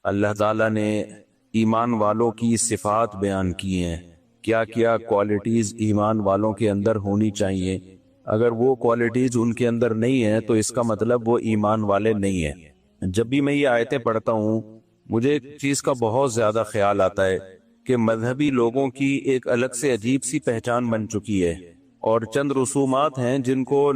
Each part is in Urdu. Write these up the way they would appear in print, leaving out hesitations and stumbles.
اللہ تعالیٰ نے ایمان والوں کی صفات بیان کی ہیں، کیا کیا کوالٹیز ایمان والوں کے اندر ہونی چاہیے۔ اگر وہ کوالٹیز ان کے اندر نہیں ہیں تو اس کا مطلب وہ ایمان والے نہیں ہیں۔ جب بھی میں یہ آیتیں پڑھتا ہوں مجھے ایک چیز کا بہت زیادہ خیال آتا ہے کہ مذہبی لوگوں کی ایک الگ سے عجیب سی پہچان بن چکی ہے، اور چند رسومات ہیں جن کو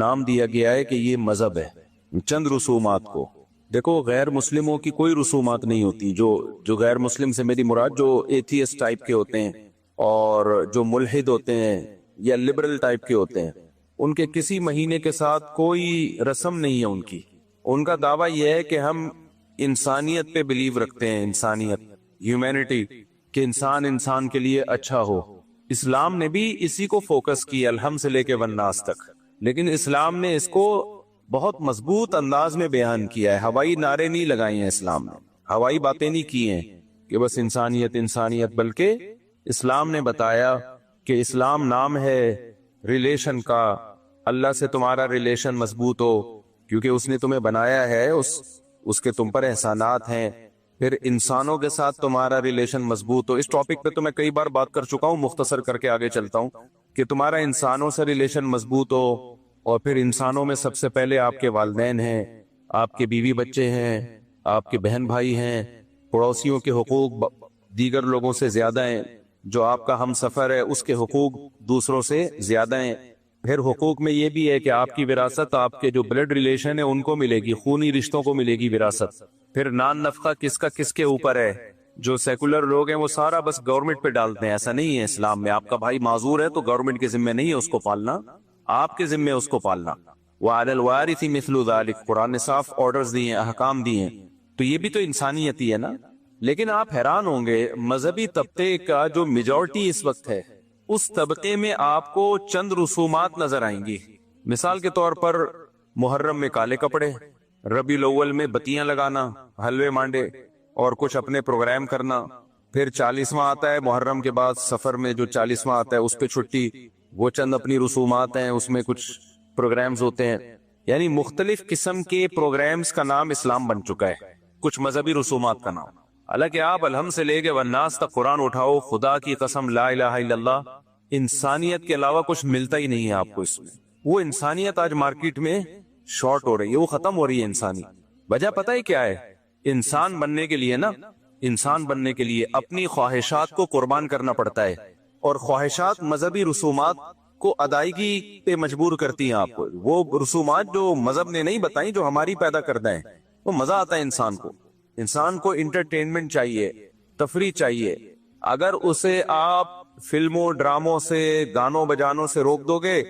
نام دیا گیا ہے کہ یہ مذہب ہے۔ چند رسومات کو دیکھو، غیر مسلموں کی کوئی رسومات نہیں ہوتی۔ جو غیر مسلم سے میری مراد جو ایتھیسٹ ٹائپ کے ہوتے ہیں اور جو ملحد ہوتے ہیں یا لبرل ٹائپ کے ہوتے ہیں، ان کے کسی مہینے کے ساتھ کوئی رسم نہیں ہے ان کا دعویٰ یہ ہے کہ ہم انسانیت پہ بلیو رکھتے ہیں، انسانیت، ہیومینٹی، کہ انسان کے لیے اچھا ہو۔ اسلام نے بھی اسی کو فوکس کیا الحمد سے لے کے والناس تک، لیکن اسلام نے اس کو بہت مضبوط انداز میں بیان کیا ہے۔ ہوائی نعرے نہیں لگائے ہیں اسلام نے، ہوائی باتیں نہیں کی ہیں کہ بس انسانیت انسانیت، بلکہ اسلام نے بتایا کہ اسلام نام ہے ریلیشن کا، اللہ سے تمہارا ریلیشن مضبوط ہو کیونکہ اس نے تمہیں بنایا ہے، اس کے تم پر احسانات ہیں۔ پھر انسانوں کے ساتھ تمہارا ریلیشن مضبوط ہو۔ اس ٹاپک پہ تو میں کئی بار بات کر چکا ہوں، مختصر کر کے آگے چلتا ہوں کہ تمہارا انسانوں سے ریلیشن مضبوط ہو، اور پھر انسانوں میں سب سے پہلے آپ کے والدین ہیں، آپ کے بیوی بچے ہیں، آپ کے بہن بھائی ہیں، پڑوسیوں کے حقوق دیگر لوگوں سے زیادہ ہیں، جو آپ کا ہم سفر ہے اس کے حقوق دوسروں سے زیادہ ہیں۔ پھر حقوق میں یہ بھی ہے کہ آپ کی وراثت آپ کے جو بلڈ ریلیشن ہے ان کو ملے گی، خونی رشتوں کو ملے گی وراثت۔ پھر نان نفقہ کس کا کس کے اوپر ہے۔ جو سیکولر لوگ ہیں وہ سارا بس گورنمنٹ پہ ڈالتے ہیں، ایسا نہیں ہے اسلام میں۔ آپ کا بھائی معذور ہے تو گورنمنٹ کے ذمہ نہیں ہے اس کو پالنا، آپ کے ذمہ اس کو پالنا۔ وَعَلَى الْوَارِثِ مِثْلُ ذَلِكَ، قرآن نے صاف آرڈرز دیے ہیں، احکام دیے ہیں، تو یہ بھی تو انسانیت ہی ہے نا۔ لیکن آپ حیران ہوں گے مذہبی طبقے کا جو میجورٹی اس وقت ہے، اس طبقے میں آپ کو چند رسومات نظر آئیں گی۔ مثال کے طور پر محرم میں کالے کپڑے، ربیع الاول میں بتیاں لگانا، حلوے مانڈے اور کچھ اپنے پروگرام کرنا۔ پھر 40واں آتا ہے محرم کے بعد، سفر میں جو 40واں آتا ہے اس پہ چھٹی، وہ چند اپنی رسومات ہیں، اس میں کچھ پروگرامز ہوتے ہیں۔ یعنی مختلف قسم کے پروگرامز کا نام اسلام بن چکا ہے، کچھ مذہبی رسومات کا نام۔ حالانکہ آپ الحمد سے لے کے والناس تک قرآن اٹھاؤ، خدا کی قسم لا الہ الا اللہ، انسانیت کے علاوہ کچھ ملتا ہی نہیں ہے آپ کو اس میں۔ وہ انسانیت آج مارکیٹ میں شارٹ ہو رہی ہے، وہ ختم ہو رہی ہے انسانیت۔ وجہ پتہ ہی کیا ہے؟ انسان بننے کے لیے نا، انسان بننے کے لیے اپنی خواہشات کو قربان کرنا پڑتا ہے، اور خواہشات مذہبی رسومات کو ادائیگی پہ مجبور کرتی ہیں آپ کو۔ وہ رسومات جو مذہب نے نہیں بتائیں، جو ہماری پیدا کردہ ہیں، وہ مزہ آتا ہے انسان کو انٹرٹینمنٹ چاہیے، تفریح چاہیے۔ اگر اسے آپ فلموں ڈراموں سے، گانوں بجانوں سے روک دو گے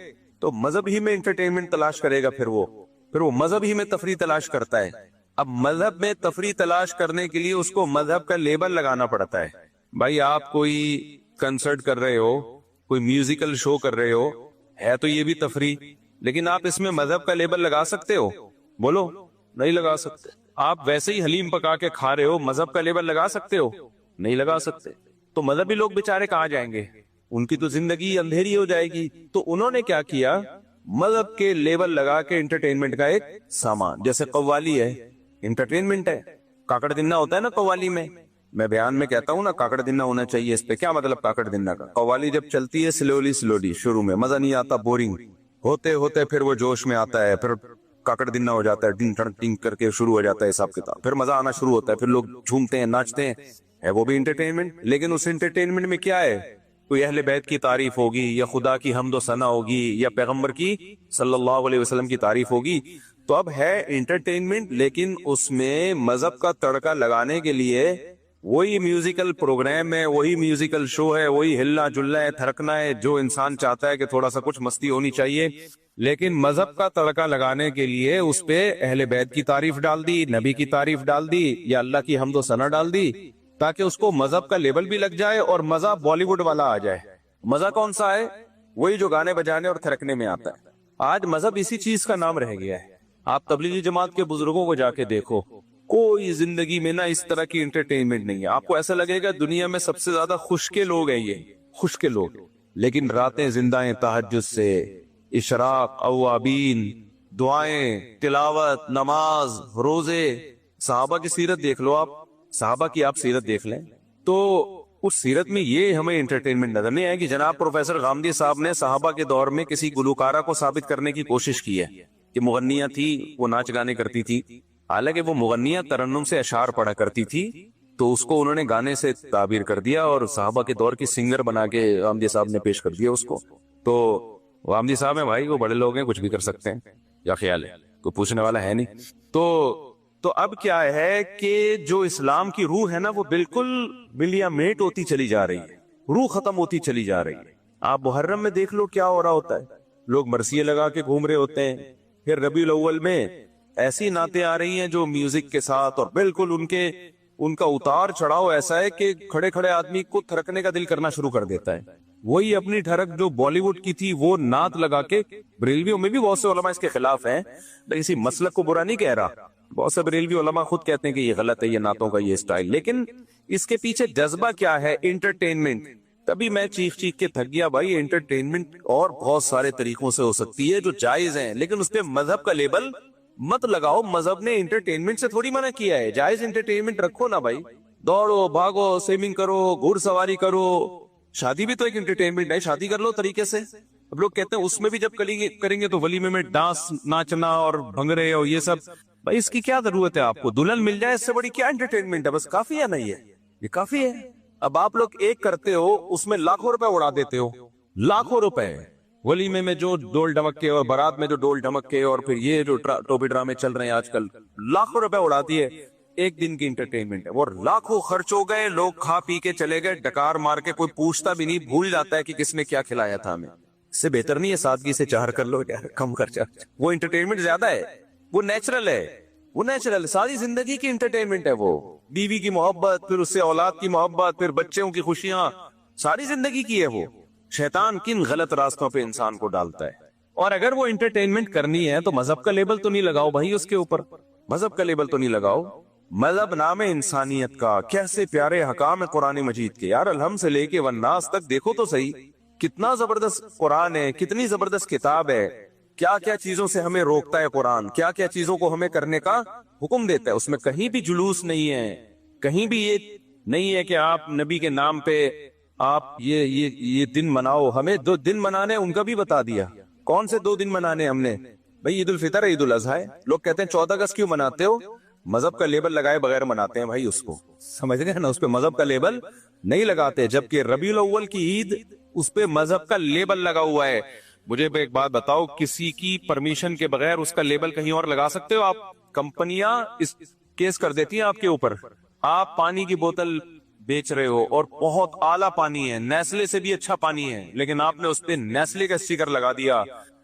تو مذہب ہی میں انٹرٹینمنٹ تلاش کرے گا، پھر وہ مذہب ہی میں تفریح تلاش کرتا ہے۔ اب مذہب میں تفریح تلاش کرنے کے لیے اس کو مذہب کا لیبل لگانا پڑتا ہے۔ بھائی آپ کوئی کنسرٹ کر رہے ہو، کوئی میوزیکل شو کر رہے ہو، ہے تو یہ بھی تفریح، لیکن آپ اس میں مذہب کا لیبل لگا سکتے ہو؟ بولو، نہیں لگا سکتے۔ آپ ویسے ہی حلیم پکا کے کھا رہے ہو، مذہب کا لیبل لگا سکتے ہو؟ نہیں لگا سکتے۔ تو مذہبی لوگ بیچارے کہاں جائیں گے؟ ان کی تو زندگی اندھیری ہو جائے گی۔ تو انہوں نے کیا کیا؟ مذہب کے لیبل لگا کے انٹرٹینمنٹ کا ایک سامان، جیسے قوالی ہے، انٹرٹینمنٹ ہے۔ کاکڑ دنہ ہوتا ہے نا قوالی میں بیان میں کہتا ہوں نا کاکڑ دنہ ہونا چاہیے۔ اس پہ کیا مطلب کاکڑ دنہ کا؟ قوالی جب چلتی ہے سلولی، شروع میں مزہ نہیں آتا، بورنگ ہوتے ہوتے پھر وہ جوش میں آتا ہے، پھر کاکڑ دنہ ہو جاتا ہے، ڈنگ ٹنگ ٹنگ کر کے شروع ہو جاتا ہے حساب کتاب، پھر مزہ آنا شروع ہوتا ہے، پھر لوگ جھومتے ہیں، ناچتے ہیں، ہے وہ بھی انٹرٹینمنٹ۔ لیکن اس انٹرٹینمنٹ میں کیا ہے؟ کوئی اہل بیت کی تعریف ہوگی، یا خدا کی حمد و ثنا ہوگی، یا پیغمبر کی صلی اللہ علیہ وسلم کی تعریف ہوگی۔ تو اب ہے انٹرٹینمنٹ، لیکن اس میں مذہب کا تڑکا لگانے کے لیے وہی میوزیکل پروگرام ہے، وہی میوزیکل شو ہے، وہی ہلنا جلنا ہے، تھرکنا ہے، جو انسان چاہتا ہے کہ تھوڑا سا کچھ مستی ہونی چاہیے۔ لیکن مذہب کا تڑکا لگانے کے لیے اس پہ اہل بیت کی تعریف ڈال دی، نبی کی تعریف ڈال دی، یا اللہ کی حمد و ثنا ڈال دی، تاکہ اس کو مذہب کا لیبل بھی لگ جائے اور مزہ بالی ووڈ والا آ جائے۔ مزہ کون سا ہے؟ وہی جو گانے بجانے اور تھرکنے میں آتا ہے۔ آج مذہب اسی چیز کا نام رہ گیا ہے۔ آپ تبلیغی جماعت کے بزرگوں کو جا کے دیکھو، کوئی زندگی میں نہ اس طرح کی انٹرٹینمنٹ نہیں ہے۔ آپ کو ایسا لگے گا دنیا میں سب سے زیادہ خوش کے لوگ ہیں، یہ خوش کے لوگ، لیکن راتیں زندہ ہیں تہجد سے، اشراق، اوابین، دعائیں، تلاوت، نماز، روزے۔ صحابہ کی سیرت دیکھ لو آپ، صحابہ کی آپ سیرت دیکھ لیں تو اس سیرت میں یہ ہمیں انٹرٹینمنٹ نظر نہیں آئے کہ جناب پروفیسر غامدی صاحب نے صحابہ کے دور میں کسی گلوکارہ کو ثابت کرنے کی کوشش کی ہے کہ مغنیاں تھی، وہ ناچ گانے کرتی تھی، حالانکہ وہ مغنیاں ترنم سے اشعار پڑھا کرتی تھی، تو اس کو انہوں نے گانے سے تعبیر کر دیا اور صحابہ کے دور کی سنگر بنا کے غامدی صاحب نے پیش کر دیا اس کو. تو غامدی صاحب ہیں بھائی، وہ بڑے لوگ ہیں، کچھ بھی کر سکتے ہیں، کیا خیال ہے؟ کوئی پوچھنے والا ہے نہیں. تو اب کیا ہے کہ جو اسلام کی روح ہے نا وہ بالکل ملیا میٹ ہوتی چلی جا رہی ہے، روح ختم ہوتی چلی جا رہی ہے. آپ محرم میں دیکھ لو کیا ہو رہا ہوتا ہے، لوگ مرثیے لگا کے گھوم رہے ہوتے ہیں. پھر ربیع الاول میں ایسی نعتیں آ رہی ہیں جو میوزک کے ساتھ، اور بالکل ان کا اتار چڑھاؤ ایسا ہے کہ کھڑے کھڑے آدمی کو تھرکنے کا دل کرنا شروع کر دیتا ہے. وہی اپنی ٹھڑک جو بالی ووڈ کی تھی وہ نعت لگا کے، بریلویوں میں بھی بہت سے علماء اس کے خلاف ہیں، اسی مسلک کو برا نہیں کہہ رہا، بہت سے بریلوی علماء خود کہتے ہیں کہ یہ غلط ہے، یہ نعتوں کا یہ اسٹائل، لیکن اس کے پیچھے جذبہ کیا ہے؟ انٹرٹینمنٹ. تبھی میں چیخ کے تھک گیا بھائی. انٹرٹینمنٹ اور بہت سارے طریقوں سے ہو سکتی ہے جو جائز ہیں، لیکن اس پہ مذہب کا لیبل مت لگاؤ. مذہب نے انٹرٹینمنٹ سے تھوڑی منع کیا ہے، جائز انٹرٹینمنٹ رکھو نا بھائی. دوڑو، بھاگو، سوئمنگ کرو، گھوڑ سواری کرو. شادی بھی تو ایک انٹرٹینمنٹ ہے، شادی کر لو طریقے سے. اب لوگ کہتے ہیں اس میں بھی جب کریں گے تو ولیمے میں ڈانس، ناچنا اور بھنگڑے اور یہ سب. بھائی اس کی کیا ضرورت ہے؟ آپ کو دلہن مل جائے اس سے بڑی کیا انٹرٹینمنٹ ہے؟ بس کافی ہے، نہیں ہے یہ کافی ہے. اب آپ لوگ ایک کرتے ہو اس میں لاکھوں روپے اڑا دیتے ہو، لاکھوں روپے. ولیمے میں جو ڈول ڈھمک کے اور بارات میں جو ڈول ڈھمک کے اور پھر یہ جو ٹوپی ڈرامے چل رہے ہیں آج کل، لاکھوں روپے اڑاتی ہے ایک دن کی انٹرٹینمنٹ ہے. وہ لاکھوں خرچ ہو گئے، لوگ کھا پی کے چلے گئے، ڈکار مار کے، کوئی پوچھتا بھی نہیں، بھول جاتا ہے کہ کس نے کیا کھلایا تھا ہمیں. اس سے بہتر نہیں ہے سادگی سے چہر کر لو، کم خرچہ. وہ انٹرٹینمنٹ زیادہ ہے، وہ نیچرل ہے، وہ نیچرل ساری زندگی کی انٹرٹینمنٹ ہے. وہ بیوی کی محبت، پھر اس سے اولاد کی محبت، پھر بچوں کی خوشیاں، ساری زندگی کی ہے. وہ شیطان کن غلط راستوں پہ انسان کو ڈالتا ہے. اور اگر وہ انٹرٹینمنٹ کرنی ہے تو مذہب کا لیبل تو نہیں لگاؤ بھائی اس کے اوپر، مذہب کا لیبل تو نہیں لگاؤ. مذہب نام انسانیت کا. کیسے پیارے حکام ہے قرآن مجید کے یار، الحم سے لے کے والناس تک دیکھو تو صحیح، کتنا زبردست قرآن ہے، کتنی زبردست کتاب ہے. کیا کیا چیزوں سے ہمیں روکتا ہے قرآن، کیا کیا چیزوں کو ہمیں کرنے کا حکم دیتا ہے. اس میں کہیں بھی جلوس نہیں ہے، کہیں بھی یہ نہیں ہے کہ آپ نبی کے نام پہ آپ یہ دن مناؤ. ہمیں 2 دن منانے ان کا بھی بتا دیا. کون سے 2 دن منانے ہم نے؟ بھائی عید الفطر ہے، عید الاضحیٰ ہے. لوگ کہتے ہیں 14 اگست کیوں مناتے ہو؟ مذہب کا لیبل لگائے بغیر مناتے ہیں بھائی. اس کو سمجھ گئے نا، اس پہ مذہب کا لیبل نہیں لگاتے. جبکہ ربیع الاول کی عید اس پہ مذہب کا لیبل لگا ہوا ہے. مجھے ایک بات بتاؤ، کسی کی پرمیشن کے بغیر اس کا لیبل کہیں اور لگا سکتے ہو آپ؟ کمپنیاں اس کیس کر دیتی ہیں آپ کے اوپر. آپ پانی کی بوتل بیچ رہے ہو اور بہت اعلیٰ پانی ہے، نیسلے سے بھی اچھا پانی ہے، لیکن آپ نے اس پہ نیسلے کا اسٹیکر لگا دیا.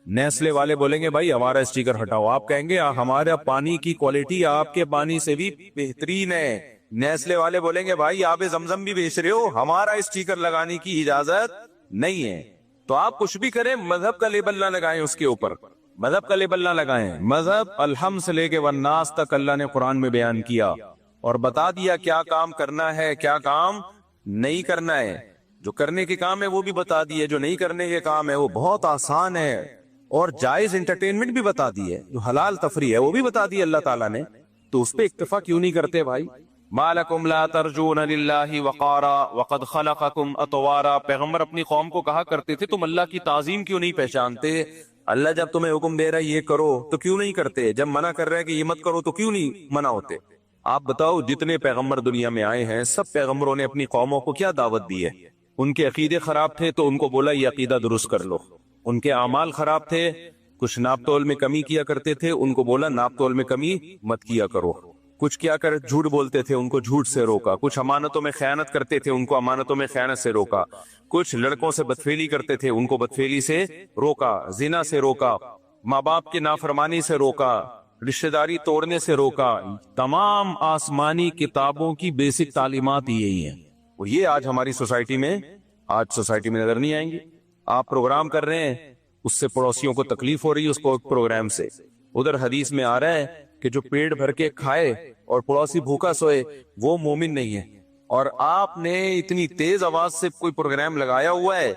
نیسلے والے بولیں گے بھائی ہمارا اسٹیکر ہٹاؤ. آپ کہیں گے ہمارا پانی کی کوالٹی آپ کے پانی سے بھی بہترین ہے. نیسلے والے بولیں گے بھائی آب زمزم بھی بیچ رہے ہو، ہمارا اسٹیکر لگانے کی اجازت نہیں ہے. تو آپ کچھ بھی کریں، مذہب کا لیبل نہ لگائیں اس کے اوپر، مذہب کا لیبل نہ لگائیں. مذہب الحم سے لے کے والناس تک اللہ نے قرآن میں بیان کیا اور بتا دیا کیا کام کرنا ہے، کیا کام نہیں کرنا ہے. جو کرنے کے کام ہے وہ بھی بتا دیے، جو نہیں کرنے کے کام ہے وہ بہت آسان ہے. اور جائز انٹرٹینمنٹ بھی بتا دی ہے، جو حلال تفریح ہے وہ بھی بتا دی اللہ تعالیٰ نے. تو اس پہ اکتفا کیوں نہیں کرتے بھائی؟ ما لکم لا ترجون للہ وقارا وقد خلقکم اطوارا. پیغمبر اپنی قوم کو کہا کرتے تھے تم اللہ کی تعظیم کیوں نہیں پہچانتے؟ اللہ جب تمہیں حکم دے رہا ہے یہ کرو تو کیوں نہیں کرتے؟ جب منع کر رہا ہے کہ یہ مت کرو تو کیوں نہیں منع ہوتے؟ آپ بتاؤ جتنے پیغمبر دنیا میں آئے ہیں سب پیغمبروں نے اپنی قوموں کو کیا دعوت دی ہے؟ ان کے عقیدے خراب تھے تو ان کو بولا یہ عقیدہ درست کر لو. ان کے اعمال خراب تھے، کچھ ناپ تول میں کمی کیا کرتے تھے، ان کو بولا ناپ تول میں کمی مت کیا کرو. کچھ کیا کر جھوٹ بولتے تھے ان کو جھوٹ سے روکا. کچھ امانتوں میں خیانت کرتے تھے ان کو امانتوں میں خیانت سے روکا. کچھ لڑکوں سے بدفعلی کرتے تھے ان کو بدفعلی سے روکا، زنا سے روکا، ماں باپ کی نافرمانی سے روکا، رشتہ داری توڑنے سے روکا. تمام آسمانی کتابوں کی بیسک تعلیمات یہی ہیں. اور یہ آج ہماری سوسائٹی میں نظر نہیں آئیں گی. آپ پروگرام کر رہے ہیں، اس سے پڑوسیوں کو تکلیف ہو رہی ہے اس کو پروگرام سے. ادھر حدیث میں آ رہا ہے کہ جو پیٹ بھر کے کھائے اور پڑوسی بھوکا سوئے وہ مومن نہیں ہے. اور آپ نے اتنی تیز آواز سے کوئی پروگرام لگایا ہوا ہے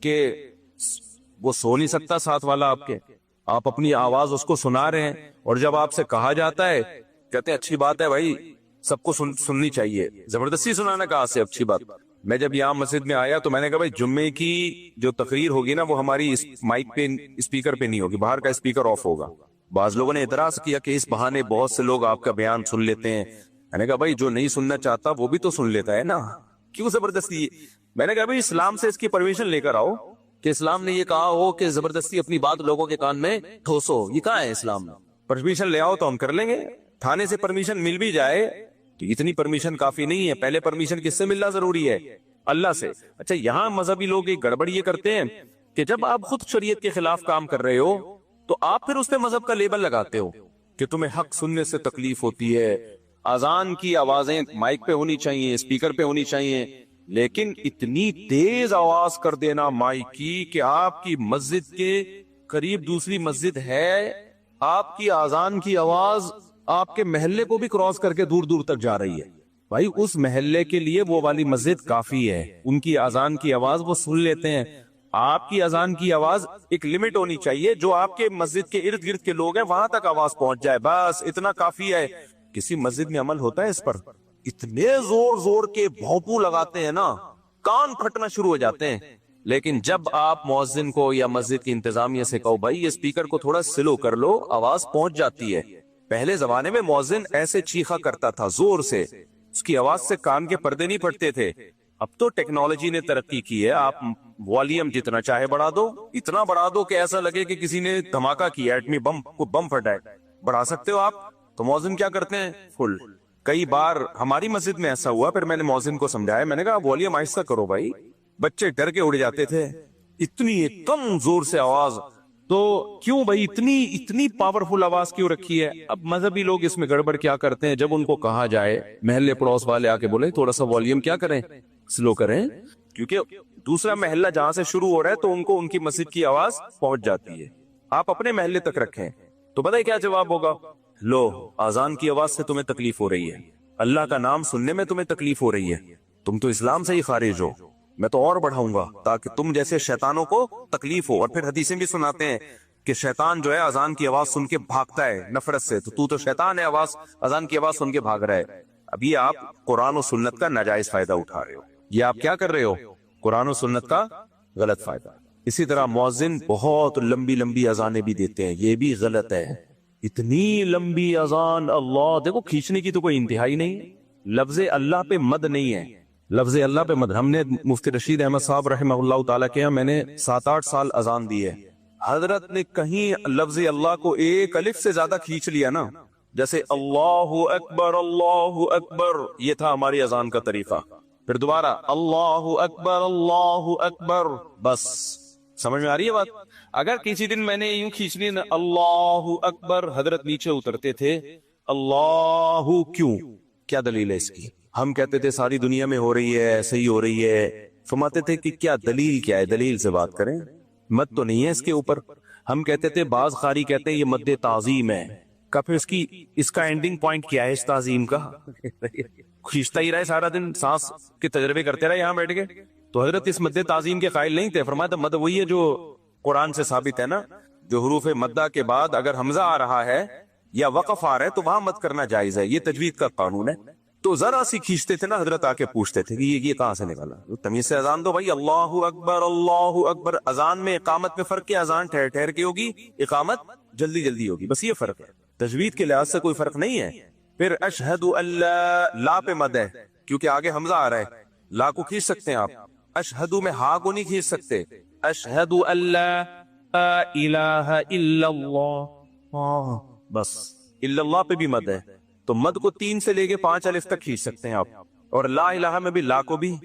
کہ وہ سو نہیں سکتا ساتھ والا آپ کے. آپ اپنی آواز اس کو سنا رہے ہیں اور جب آپ سے کہا جاتا ہے کہتے ہیں اچھی بات ہے بھائی سب کو سننی چاہیے. زبردستی سنانا کہاں سے؟ اچھی بات. میں جب یہاں مسجد میں آیا تو میں نے کہا بھائی جمعے کی جو تقریر ہوگی نا وہ ہماری اس مائک پہ اسپیکر پہ نہیں ہوگی, باہر کا اسپیکر آف ہوگا. بعض لوگوں نے اعتراض کیا کہ اس بہانے بہت سے لوگ آپ کا بیان سن لیتے ہیں. میں نے کہا بھائی جو نہیں سننا چاہتا وہ بھی تو سن لیتا ہے نا, کیوں زبردستی؟ میں نے کہا بھائی اسلام سے اس کی پرمیشن لے کر آؤ کہ اسلام نے یہ کہا ہو کہ زبردستی اپنی بات لوگوں کے کان میں ٹھوسو, یہ کہاں ہے اسلام میں؟ پرمیشن لے آؤ تو ہم کر لیں گے. تھانے سے پرمیشن مل بھی جائے تو اتنی پرمیشن کافی نہیں ہے, پہلے پرمیشن کس سے ملنا ضروری ہے؟ اللہ سے. اچھا یہاں مذہبی لوگ ایک گڑبڑ یہ کرتے ہیں کہ جب آپ خود شریعت کے خلاف کام کر رہے ہو تو آپ پھر اس پہ مذہب کا لیبل لگاتے ہو کہ تمہیں حق سننے سے تکلیف ہوتی ہے, اذان کی آوازیں مائک پہ ہونی چاہیے, اسپیکر پہ ہونی چاہیے, لیکن اتنی تیز آواز کر دینا مائک کی کہ آپ کی مسجد کے قریب دوسری مسجد ہے, آپ کی اذان کی آواز آپ کے محلے کو بھی کراس کر کے دور دور تک جا رہی ہے. بھائی اس محلے کے لیے وہ والی مسجد کافی ہے, ان کی اذان کی آواز وہ سن لیتے ہیں. آپ کی اذان کی آواز ایک لمٹ ہونی چاہیے, جو آپ کے مسجد کے ارد گرد کے لوگ ہیں وہاں تک آواز پہنچ جائے, بس اتنا کافی ہے. کسی مسجد میں عمل ہوتا ہے اس پر؟ اتنے زور زور کے بھونپو لگاتے ہیں نا, کان پھٹنا شروع ہو جاتے ہیں. لیکن جب آپ مؤذن کو یا مسجد کی انتظامیہ سے کہو بھائی یہ اسپیکر کو تھوڑا سلو کر لو, آواز پہنچ جاتی ہے. پہلے زمانے میں مؤذن ایسے چیخا کرتا تھا زور سے, اس کی آواز سے کان کے پردے نہیں پھٹتے تھے. اب تو ٹیکنالوجی نے ترقی کی ہے, آپ والیوم جتنا چاہے بڑھا دو, اتنا بڑھا دو کہ ایسا لگے کہ کسی نے دھماکہ کیا, ایٹمی بم کو بم پھٹا ہے, بڑھا سکتے ہو آپ. تو مؤذن کیا کرتے ہیں؟ فل. کئی بار ہماری مسجد میں ایسا ہوا, پھر میں نے مؤذن کو سمجھایا, میں نے کہا والیوم آہستہ کرو بھائی. بچے ڈر کے اڑ جاتے تھے, اتنی کم زور سے آواز. تو کیوں بھائی اتنی پاورفل آواز کیوں رکھی ہے؟ اب مذہبی لوگ اس میں گڑبڑ کیا کرتے ہیں, جب ان کو کہا جائے محلے پڑوس والے آ کے بولے تھوڑا سا والیوم کیا کریں, سلو کریں, کیونکہ دوسرا محلہ جہاں سے شروع ہو رہا ہے تو ان کو ان کی مسجد کی آواز پہنچ جاتی ہے. آپ اپنے محلے تک رکھیں. تو پتہ ہے کیا جواب ہوگا؟ لو اذان کی آواز سے تمہیں تکلیف ہو رہی ہے, اللہ کا نام سننے میں تمہیں تکلیف ہو رہی ہے, تم تو اسلام سے ہی خارج ہو, میں تو اور بڑھاؤں گا تاکہ تم جیسے شیطانوں کو تکلیف ہو. اور پھر حدیثیں بھی سناتے ہیں کہ شیطان جو ہے اذان کی آواز سن کے بھاگتا ہے نفرت سے, تو تو شیطان ہے, اذان کی آواز سن کے بھاگ رہا ہے. اب یہ آپ قرآن و سنت کا ناجائز فائدہ اٹھا رہے ہو, یہ آپ کیا کر رہے ہو؟ قرآن و سنت کا غلط فائدہ. اسی طرح مؤذن بہت لمبی لمبی اذانیں بھی دیتے ہیں, یہ بھی غلط ہے. اتنی لمبی اذان, اللہ دیکھو کھینچنے کی تو کوئی انتہائی نہیں. لفظ اللہ پہ مد نہیں ہے, لفظ اللہ پہ مد. ہم نے مفتی رشید احمد صاحب رحمہ اللہ تعالیٰ کے, میں نے 7-8 سال اذان دی ہے, حضرت نے کہیں لفظ اللہ کو ایک الف سے زیادہ کھینچ لیا نا, جیسے اللہ اکبر, یہ تھا ہماری اذان کا طریقہ. پھر دوبارہ اللہ اکبر, بس. سمجھ میں آ رہی ہے بات؟ اگر کسی دن میں نے یوں کھینچ لی نا اللہ اکبر, حضرت نیچے اترتے تھے. اللہ کیوں, کیا دلیل ہے اس کی؟ ہم کہتے تھے ساری دنیا میں ہو رہی ہے, صحیح ہو رہی ہے. فرماتے تھے کہ کیا دلیل کیا ہے, دلیل سے بات کریں, مد تو نہیں ہے اس کے اوپر. ہم کہتے تھے بعض قاری کہتے ہیں یہ مد تعظیم ہے, کا پھر اس کا اینڈنگ پوائنٹ کیا ہے اس تعظیم کا؟ کھینچتا ہی رہے سارا دن, سانس کے تجربے کرتے رہے یہاں بیٹھ کے. تو حضرت اس مد تعظیم کے قائل نہیں تھے. فرمایا مد وہی ہے جو قرآن سے ثابت ہے نا, جو حروف مدہ کے بعد اگر حمزہ آ رہا ہے یا وقف آ رہا ہے تو وہاں مد کرنا جائز ہے, یہ تجوید کا قانون ہے. تو ذرا سی کھینچتے تھے نا, حضرت آ کے پوچھتے تھے کہ یہ کہاں سے نکالا, تمیز سے اذان دو بھائی. اللہ اکبر اللہ اکبر. اذان میں اقامت میں فرق ہے, اذان ٹھہر ٹھہر کے ہوگی, اقامت جلدی جلدی ہوگی, بس یہ فرق ہے. تجوید کے لحاظ سے کوئی فرق نہیں ہے. پھر اشہد اللہ, لا پہ مد ہے کیونکہ آگے حمزہ آ رہا ہے, لا کو کھینچ سکتے ہیں آپ. اشہد میں ہا کو نہیں کھینچ سکتے. اشہد اللہ الہ الا اللہ, بس. الا اللہ پہ بھی مد ہے, تو مد کو 3 سے لے کے 5 الف تک کھینچ سکتے ہیں آپ. اور لا الہ میں بھی لا کو بھی.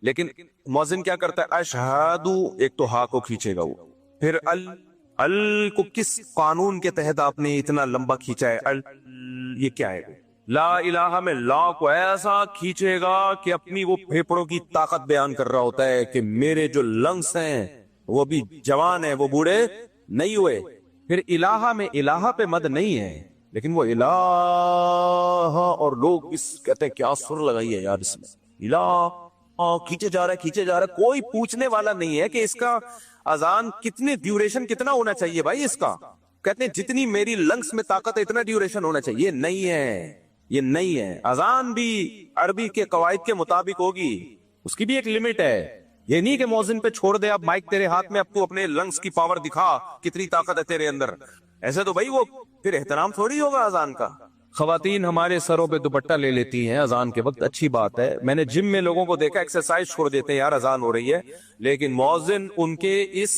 لیکن مؤذن کیا کرتا ہے, اشہد, ایک تو ہا کو کھینچے گا وہ, پھر ال کو کس قانون کے تحت آپ نے اتنا لمبا کھینچا ہے, یہ کیا ہے؟ لا الہ میں لا کو ایسا کھینچے گا کہ اپنی وہ پھیپڑوں کی طاقت بیان کر رہا ہوتا ہے کہ میرے جو لنگس ہیں وہ بھی جوان ہیں, وہ بوڑھے نہیں ہوئے. پھر الہ میں الہ پہ مد نہیں ہے, لیکن وہ الہ, اور لوگ اس کہتے ہیں کیا سر لگائی ہے یار اس میں, الہ کھینچے جا رہا ہے. کوئی پوچھنے والا نہیں ہے کہ اس کا اذان کتنے ڈیوریشن کتنا ہونا چاہیے بھائی اس کا. کہتے ہیں جتنی میری لنگس میں طاقت ہے اتنا ڈیوریشن ہونا چاہیے, نہیں ہے. یہ نہیں ہے. اذان بھی عربی کے قواعد کے مطابق ہوگی, اس کی بھی ایک لمٹ ہے. یہ نہیں کہ مؤذن پہ چھوڑ دے, اب مائک تیرے ہاتھ میں, اب تو اپنے لنگس کی پاور دکھا, کتنی طاقت ہے تیرے اندر. ایسے تو بھائی وہ پھر احترام تھوڑی ہوگا اذان کا. خواتین ہمارے سروں پہ دوپٹہ لے لیتی ہیں اذان کے وقت, اچھی بات ہے. میں نے جم میں لوگوں کو دیکھا ایکسرسائز چھوڑ دیتے ہیں, یار اذان ہو رہی ہے, لیکن مؤذن ان کے اس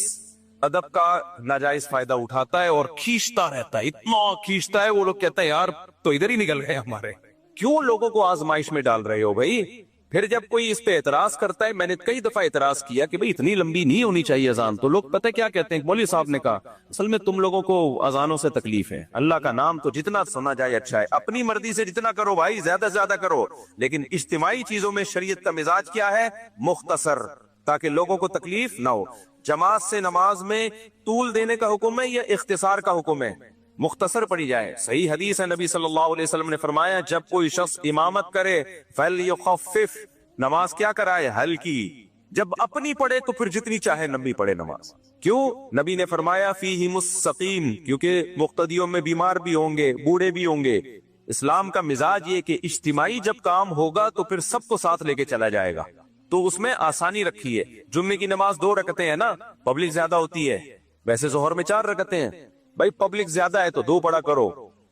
ادب کا ناجائز فائدہ اٹھاتا ہے اور کھینچتا رہتا ہے, اتنا کھینچتا ہے. وہ لوگ کہتے ہیں یار تو ادھر ہی نکل گئے ہمارے, کیوں لوگوں کو آزمائش میں ڈال رہے ہو بھائی. پھر جب کوئی اس پہ اعتراض کرتا ہے, میں نے کئی دفعہ اعتراض کیا کہ بھئی اتنی لمبی نہیں ہونی چاہیے اذان, تو لوگ پتہ کیا کہتے ہیں, مولوی صاحب نے کہا اصل میں تم لوگوں کو اذانوں سے تکلیف ہے, اللہ کا نام تو جتنا سنا جائے اچھا ہے, اپنی مرضی سے جتنا کرو بھائی, زیادہ سے زیادہ کرو, لیکن اجتماعی چیزوں میں شریعت کا مزاج کیا ہے, مختصر, تاکہ لوگوں کو تکلیف نہ ہو. جماعت سے نماز میں طول دینے کا حکم ہے یا اختصار کا حکم ہے؟ مختصر پڑھی جائے. صحیح حدیث ہے, نبی صلی اللہ علیہ وسلم نے فرمایا جب کوئی شخص امامت کرے فَلْيُخَفِّفْ, نماز کیا کرائے, ہلکی. جب اپنی پڑھے تو پھر جتنی چاہے لمبی پڑھے نماز. کیوں؟ نبی نے فرمایا فیہم السقیم, کیونکہ مقتدیوں میں بیمار بھی ہوں گے, بوڑھے بھی ہوں گے. اسلام کا مزاج یہ کہ اجتماعی جب کام ہوگا تو پھر سب کو ساتھ لے کے چلا جائے گا, تو اس میں آسانی رکھی ہے. جمعے کی نماز 2 رکعتیں ہیں نا, پبلک زیادہ ہوتی ہے, ویسے ظہر میں 4 رکعتیں ہیں, بھائی پبلک زیادہ ہے تو 2 پڑھا کرو.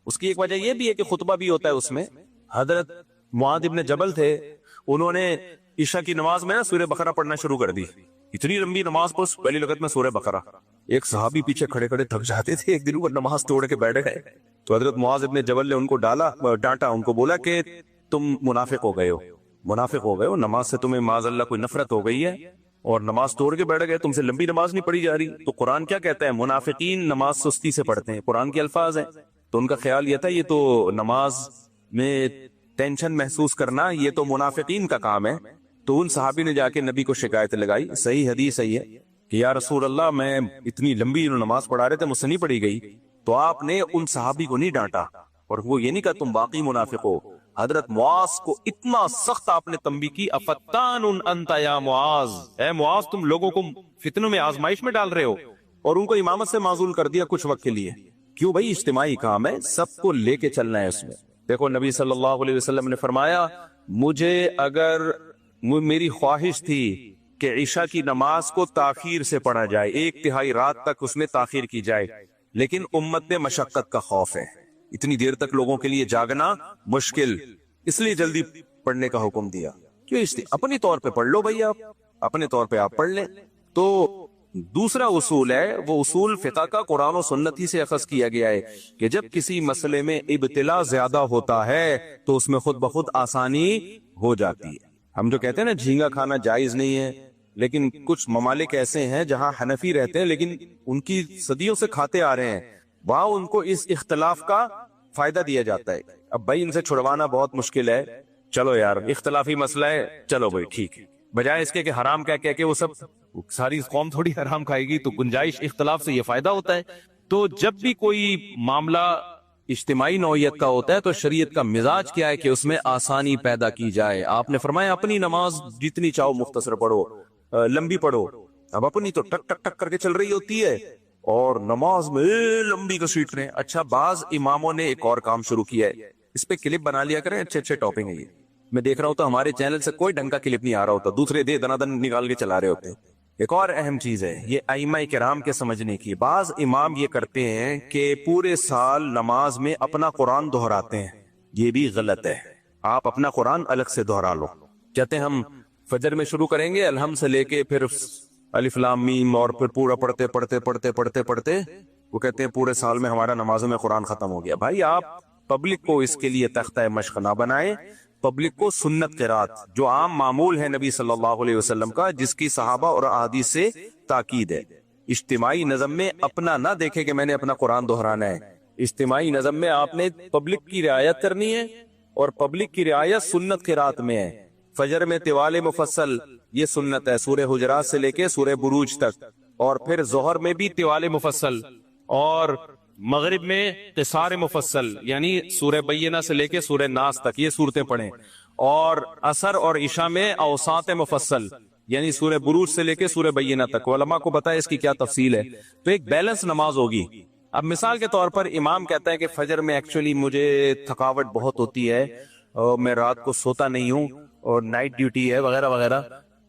اس کی ایک وجہ یہ بھی ہے کہ خطبہ بھی ہوتا ہے اس میں. حضرت معاذ ابن جبل تھے, انہوں نے عشاء کی نماز میں نا سورہ بقرہ پڑھنا شروع کر دی. اتنی لمبی نماز پر پہلی رکعت میں سورہ بقرہ. ایک صحابی پیچھے کھڑے کھڑے تھک جاتے تھے, ایک دن وہ نماز توڑ کے بیٹھ گئے. تو حضرت معاذ ابن جبل نے ان کو ڈانٹا, ان کو بولا کہ تم منافق ہو گئے ہو, منافق ہو گئے ہو, نماز سے تمہیں معاذ اللہ کوئی نفرت ہو گئی ہے اور نماز توڑ کے بیٹھ گئے, تم سے لمبی نماز نہیں پڑھی جا رہی. تو قرآن کیا کہتا ہے, منافقین نماز سستی سے پڑھتے ہیں, قرآن کے الفاظ ہیں. تو ان کا خیال یہ تھا یہ تو نماز میں ٹینشن محسوس کرنا یہ تو منافقین کا کام ہے. تو ان صحابی نے جا کے نبی کو شکایت لگائی. صحیح حدیث ہے یہ کہ یا رسول اللہ میں اتنی لمبی نماز پڑھا رہے تھے, مجھ سے نہیں پڑھی گئی. تو آپ نے ان صحابی کو نہیں ڈانٹا اور وہ یہ نہیں کہا تم باقی منافق ہو. حضرت معاذ کو اتنا سخت آپ نے تنبیہ کی, افتان انت یا معاذ, اے معاذ تم لوگوں کو فتنوں میں آزمائش میں ڈال رہے ہو, اور ان کو امامت سے معزول کر دیا کچھ وقت کے لیے. کیوں بھائی, اجتماعی کام ہے, سب کو لے کے چلنا ہے اس میں. دیکھو نبی صلی اللہ علیہ وسلم نے فرمایا مجھے اگر میری خواہش تھی کہ عشاء کی نماز کو تاخیر سے پڑھا جائے, 1/3 رات تک اس میں تاخیر کی جائے, لیکن امت میں مشقت کا خوف ہے, اتنی دیر تک لوگوں کے لیے جاگنا مشکل, اس لیے جلدی پڑھنے کا حکم دیا. کیوں, اپنی طور پہ پڑھ لو بھائی, آپ اپنے طور پہ آپ پڑھ لیں. تو دوسرا اصول ہے, وہ اصول فقہ کا قرآن و سنت ہی سے اخذ کیا گیا ہے کہ جب کسی مسئلے میں ابتلا زیادہ ہوتا ہے تو اس میں خود بخود آسانی ہو جاتی ہے. ہم جو کہتے ہیں نا جھینگا کھانا جائز نہیں ہے, لیکن کچھ ممالک ایسے ہیں جہاں حنفی رہتے ہیں لیکن ان کی صدیوں سے کھاتے آ رہے ہیں, وہاں ان کو اس اختلاف کا فائدہ دیا جاتا ہے. اب بھائی ان سے چھڑوانا بہت مشکل ہے, چلو یار اختلافی مسئلہ ہے, چلو بھائی ٹھیک ہے, بجائے اس کے کہ حرام کہہ کے وہ سب ساری قوم تھوڑی حرام کھائے گی, تو گنجائش اختلاف سے یہ فائدہ ہوتا ہے. تو جب بھی کوئی معاملہ اجتماعی نوعیت کا ہوتا ہے تو شریعت کا مزاج کیا ہے کہ اس میں آسانی پیدا کی جائے. آپ نے فرمایا اپنی نماز جتنی چاہو مختصر پڑھو, لمبی پڑھو. اب اپنی تو ٹک ٹک ٹک کر کے چل رہی ہوتی ہے اور نماز میں لمبی گھسیٹ رہے ہیں. اچھا, بعض اماموں نے ایک اور کام شروع کیا ہے, اس پہ کلپ بنا لیا کریں, اچھے اچھے ٹاپنگ ہے یہ. میں دیکھ رہا ہوں تو ہمارے چینل سے کوئی ڈھنگ کا کلپ نہیں آ رہا ہوتا, دوسرے دنا دن نکال کے چلا رہے ہوتے ہیں. ایک اور اہم چیز ہے یہ ائمہ کرام کے سمجھنے کی. بعض امام یہ کرتے ہیں کہ پورے سال نماز میں اپنا قرآن دہراتے ہیں, یہ بھی غلط ہے. آپ اپنا قرآن الگ سے دہرا لو. کہتے ہیں ہم فجر میں شروع کریں گے الحمد سے لے کے پھر الف لام میم, اور پھر پورا پڑھتے پڑھتے پڑھتے پڑھتے پڑھتے وہ کہتے ہیں پورے سال میں ہمارا نمازوں میں قرآن ختم ہو گیا. بھائی آپ پبلک کو اس کے لیے تختہ مشق نہ بنائیں, پبلک کو سنت قرات جو عام معمول ہے نبی صلی اللہ علیہ وسلم کا, جس کی صحابہ اور احادیث سے تاکید ہے. اجتماعی نظم میں اپنا نہ دیکھے کہ میں نے اپنا قرآن دہرانا ہے. اجتماعی نظم میں آپ نے پبلک کی رعایت کرنی ہے, اور پبلک کی رعایت سنت قرات میں ہے. فجر میں طوال مفصل یہ سنت ہے, سورہ حجرات سے لے کے سورہ بروج تک, اور پھر ظہر میں بھی طوال مفصل, اور مغرب میں قصار مفصل یعنی سورہ بینہ سے لے کے سورہ ناس تک یہ صورتیں پڑھیں, اور عصر اور عشاء میں اوساط مفصل یعنی سورہ بروج سے لے کے سورہ بینہ تک. علماء کو بتائے اس کی کیا تفصیل ہے. تو ایک بیلنس نماز ہوگی. اب مثال کے طور پر امام کہتا ہے کہ فجر میں ایکچولی مجھے تھکاوٹ بہت ہوتی ہے اور میں رات کو سوتا نہیں ہوں اور نائٹ ڈیوٹی ہے وغیرہ وغیرہ.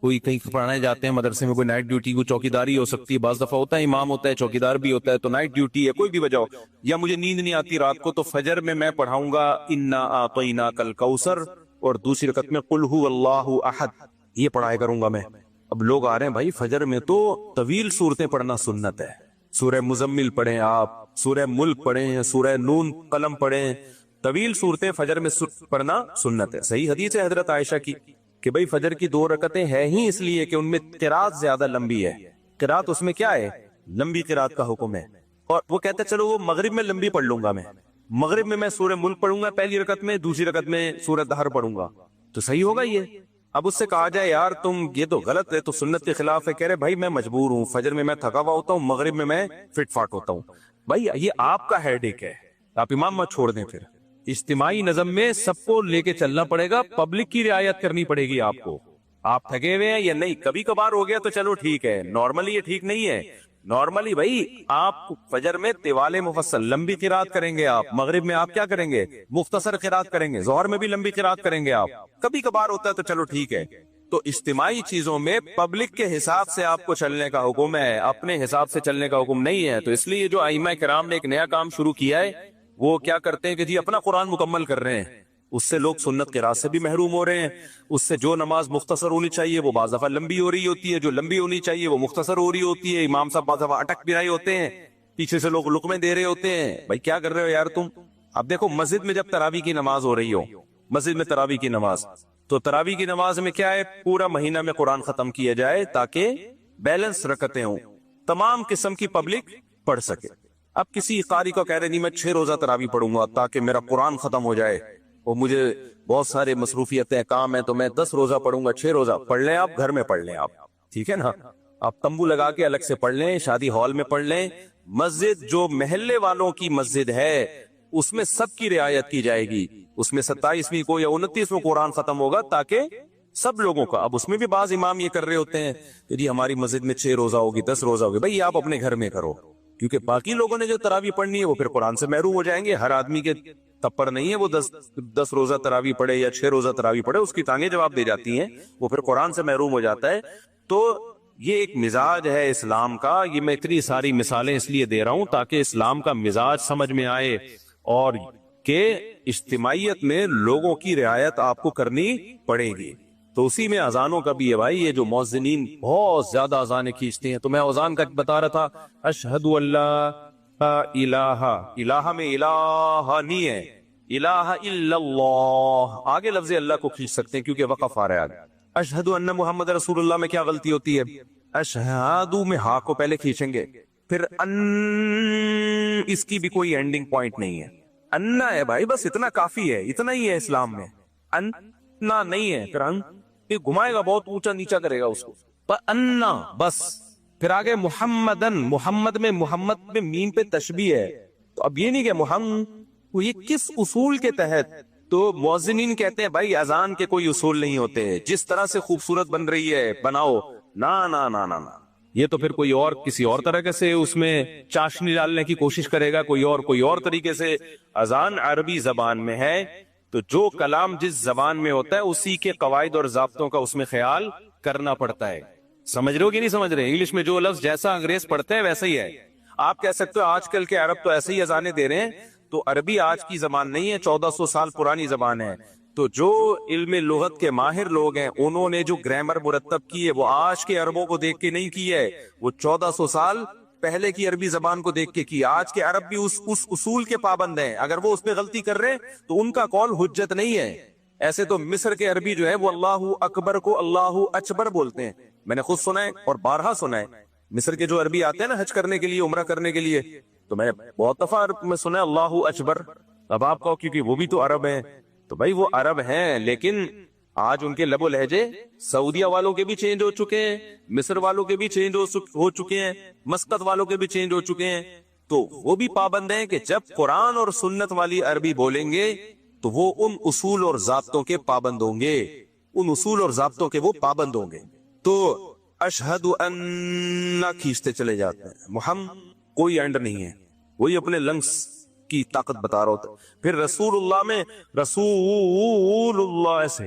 کوئی کہیں پڑھانے جاتے ہیں مدرسے میں, کوئی نائٹ ڈیوٹی, کوئی چوکیداری ہو سکتی ہے, بعض دفعہ ہوتا ہے امام ہوتا ہے چوکیدار بھی ہوتا ہے, تو نائٹ ڈیوٹی ہے, کوئی بھی وجہ ہو, یا مجھے نیند نہیں آتی رات کو, تو فجر میں پڑھاؤں گا انا اعطیناک الکوثر اور دوسری رکعت میں قل ھو اللہ احد, یہ پڑھایا کروں گا میں. اب لوگ آ رہے ہیں بھائی فجر میں تو طویل صورتیں پڑھنا سنت ہے, سورہ مزمل پڑھیں آپ, سورہ ملک پڑھیں, سورہ نون قلم پڑھیں, طویل صورتیں فجر میں پڑھنا سنت ہے. صحیح حدیث ہے حضرت عائشہ کی کہ بھئی فجر کی 2 رکعتیں ہیں ہی اس لیے کہ ان میں قرات زیادہ لمبی ہے. قرات اس میں کیا ہے, لمبی قرات کا حکم ہے. اور وہ کہتے ہیں چلو وہ مغرب میں لمبی پڑھ لوں گا, میں مغرب میں سورہ ملک پڑھوں گا پہلی رکعت میں, دوسری رکعت میں سورہ دہر پڑھوں گا, تو صحیح ہوگا یہ. اب اس سے کہا جائے یار تم یہ تو غلط ہے, تو سنت کے خلاف ہے. کہہ رہے بھائی میں مجبور ہوں, فجر میں تھکا ہوا ہوتا ہوں, مغرب میں فٹ فاٹ ہوتا ہوں. بھائی یہ آپ کا ہیڈ ایک ہے, آپ امام مت چھوڑ دیں. پھر اجتماعی نظم میں سب کو لے کے چلنا پڑے گا, پبلک کی رعایت کرنی پڑے گی آپ کو. آپ تھکے ہوئے ہیں یا نہیں, کبھی کبھار ہو گیا تو چلو ٹھیک ہے, نارملی یہ ٹھیک نہیں ہے. نارملی بھائی آپ فجر میں طوال مفصل لمبی قرات کریں گے, آپ مغرب میں آپ کیا کریں گے, مختصر قرات کریں گے, ظہر میں بھی لمبی قرات کریں گے آپ. کبھی کبھار ہوتا ہے تو چلو ٹھیک ہے. تو اجتماعی چیزوں میں پبلک کے حساب سے آپ کو چلنے کا حکم ہے, اپنے حساب سے چلنے کا حکم نہیں ہے. تو اس لیے جو ائمہ کرام نے ایک نیا کام شروع کیا ہے, وہ کیا کرتے ہیں کہ جی اپنا قرآن مکمل کر رہے ہیں, اس سے لوگ سنت قرات سے بھی محروم ہو رہے ہیں. اس سے جو نماز مختصر ہونی چاہیے وہ بعض دفعہ لمبی ہو رہی ہوتی ہے, جو لمبی ہونی چاہیے وہ مختصر ہو رہی ہوتی ہے. امام صاحب بعض دفعہ اٹک بھی رہے ہوتے ہیں, پیچھے سے لوگ لقمے دے رہے ہوتے ہیں. بھائی کیا کر رہے ہو یار تم. اب دیکھو مسجد میں جب تراویح کی نماز ہو رہی ہو, مسجد میں تراویح کی نماز, تو تراویح کی نماز میں کیا ہے, پورا مہینہ میں قرآن ختم کیا جائے تاکہ بیلنس رکعتیں ہوں, تمام قسم کی پبلک پڑھ سکے. اب کسی قاری کو کہہ رہے نہیں میں 6 روزہ تراویح پڑھوں گا تاکہ میرا قرآن ختم ہو جائے, اور مجھے بہت سارے مصروفیتیں کام ہیں تو میں 10 روزہ پڑھوں گا, 6 روزہ پڑھ لیں آپ, گھر میں پڑھ لیں آپ, ٹھیک ہے نا. آپ تمبو لگا کے الگ سے پڑھ لیں, شادی ہال میں پڑھ لیں. مسجد جو محلے والوں کی مسجد ہے اس میں سب کی رعایت کی جائے گی, اس میں 27ویں کو یا 29ویں قرآن ختم ہوگا تاکہ سب لوگوں کا. اب اس میں بھی بعض امام یہ کر رہے ہوتے ہیں کہ جی ہماری مسجد میں 6 روزہ ہوگی, 10 روزہ ہوگی. بھائی آپ اپنے گھر میں کرو, کیونکہ باقی لوگوں نے جو تراویح پڑھنی ہے وہ پھر قرآن سے محروم ہو جائیں گے. ہر آدمی کے تپر نہیں ہے وہ 10 روزہ تراویح پڑھے یا 6 روزہ تراویح پڑھے, اس کی ٹانگیں جواب دے جاتی ہیں, وہ پھر قرآن سے محروم ہو جاتا ہے. تو یہ ایک مزاج ہے اسلام کا. یہ میں اتنی ساری مثالیں اس لیے دے رہا ہوں تاکہ اسلام کا مزاج سمجھ میں آئے, اور کہ اجتماعیت میں لوگوں کی رعایت آپ کو کرنی پڑے گی. تو اسی میں اذانوں کا بھی ہے بھائی, یہ جو مؤذنین بہت زیادہ اذانیں کھینچتے ہیں. تو میں اذان کا بتا رہا تھا, اشہد اللہ الہ, الہ میں الہ نہیں ہے, الہ الا اللہ, آگے لفظ اللہ کو کھینچ سکتے ہیں کیونکہ وقف آ رہا ہے. اشہد ان محمد رسول اللہ میں کیا غلطی ہوتی ہے, اشہد میں ہا کو پہلے کھینچیں گے, پھر ان, اس کی بھی کوئی اینڈنگ پوائنٹ نہیں ہے, انا ہے بھائی, بس اتنا کافی ہے, اتنا ہی ہے اسلام میں. انا نہیں ہے, پھر ان یہ گھمائے گا, بہت اونچا نیچا کرے گا اس کو, پر انا بس. پھر آگے محمدن, محمد میں میم پہ تشبیہ ہے, تو اب یہ نہیں کہ محمد, یہ کس اصول کے تحت. تو مؤذنین کہتے ہیں بھائی اذان کے کوئی اصول نہیں ہوتے, جس طرح سے خوبصورت بن رہی ہے بناؤ, نا نا نا نا نا, یہ تو پھر کوئی اور کسی اور طرح سے اس میں چاشنی ڈالنے کی کوشش کرے گا, کوئی اور طریقے سے. اذان عربی زبان میں ہے, تو جو کلام جس زبان میں ہوتا ہے اسی کے قواعد اور ضابطوں کا اس میں خیال کرنا پڑتا ہے. سمجھ رہے ہو کہ نہیں سمجھ رہے؟ انگلش میں جو لفظ جیسا انگریز پڑھتے ہیں ویسا ہی ہے. آپ کہہ سکتے ہو آج کل کے عرب تو ایسے ہی اذانیں دے رہے ہیں, تو عربی آج کی زبان نہیں ہے, 1400 سال پرانی زبان ہے. تو جو علم لغت کے ماہر لوگ ہیں انہوں نے جو گرامر مرتب کی ہے وہ آج کے عربوں کو دیکھ کے نہیں کی ہے, وہ 1400 سال پہلے کی عربی زبان کو دیکھ کے کی. آج کے عرب بھی اس اصول کے پابند ہیں, اگر وہ اس پہ غلطی کر رہے تو ان کا قول حجت نہیں ہے. ایسے تو مصر کے عربی جو ہے وہ اللہ اکبر کو اللہ اچبر بولتے ہیں, میں نے خود سنا ہے اور بارہا سنا ہے. مصر کے جو عربی آتے ہیں نا حج کرنے کے لیے, عمرہ کرنے کے لیے, تو میں بہت دفعہ میں سنا ہے اللہ اکبر. اب آپ کہو کیونکہ وہ بھی تو عرب ہیں, تو بھائی وہ عرب ہیں, لیکن آج ان کے لب و لہجے سعودیہ والوں کے بھی چینج ہو چکے ہیں, مصر والوں کے بھی چینج ہو چکے ہیں, مسقط والوں کے بھی چینج ہو چکے ہیں. تو وہ بھی پابند ہیں کہ جب قرآن اور سنت والی عربی بولیں گے تو وہ ان اصول اور ضابطوں کے پابند ہوں گے, ان اصول اور ضابطوں کے وہ پابند ہوں گے. تو اشہد ان کھینچتے چلے جاتے ہیں, محمد کوئی اینڈ نہیں ہے. وہی اپنے لنگس کی طاقت بتا رہا ہوتا ہے. پھر رسول اللہ میں رسول اللہ ایسے،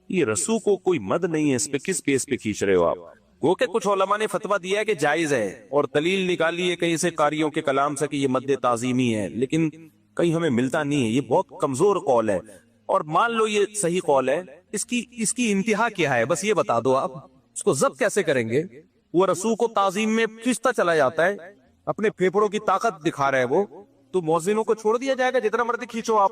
یہ رسول کو کوئی مد نہیں ہے، اس پہ کس بیس پہ کھینچ رہے ہو آپ؟ وہ کہ کچھ علماء نے فتویٰ دیا ہے کہ جائز ہے، اور دلیل نکالی ہے کہیں سے قاریوں کے کلام سے کہ یہ مد تعظیمی ہے، لیکن کہیں ہمیں ملتا نہیں ہے. یہ بہت کمزور قول ہے. اور مان لو یہ صحیح قول ہے، اس کی انتہا کیا ہے؟ بس یہ بتا دو آپ، اس کو ضبط کیسے کریں گے؟ وہ رسول کو تعظیم میں کھینچتا چلا جاتا ہے، اپنے پھیپھڑوں کی طاقت دکھا رہا ہے وہ، تو مؤذنوں کو چھوڑ دیا جائے گا جتنا مرضی کھینچو آپ.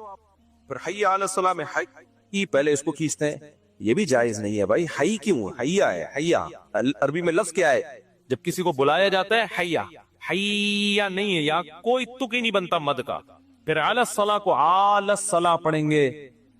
پھر حی علی الصلاۃ میں حی پہلے اس کو کھینچتے ہیں، یہ بھی جائز نہیں ہے بھائی. حی کیوں؟ حیا ہے، حیا عربی میں لفظ کیا ہے؟ جب کسی کو بلایا جاتا ہے حیا، حیا نہیں ہے، یا کوئی تک ہی نہیں بنتا مد کا. پھر علی الصلاۃ کو علی الصلاۃ پڑھیں گے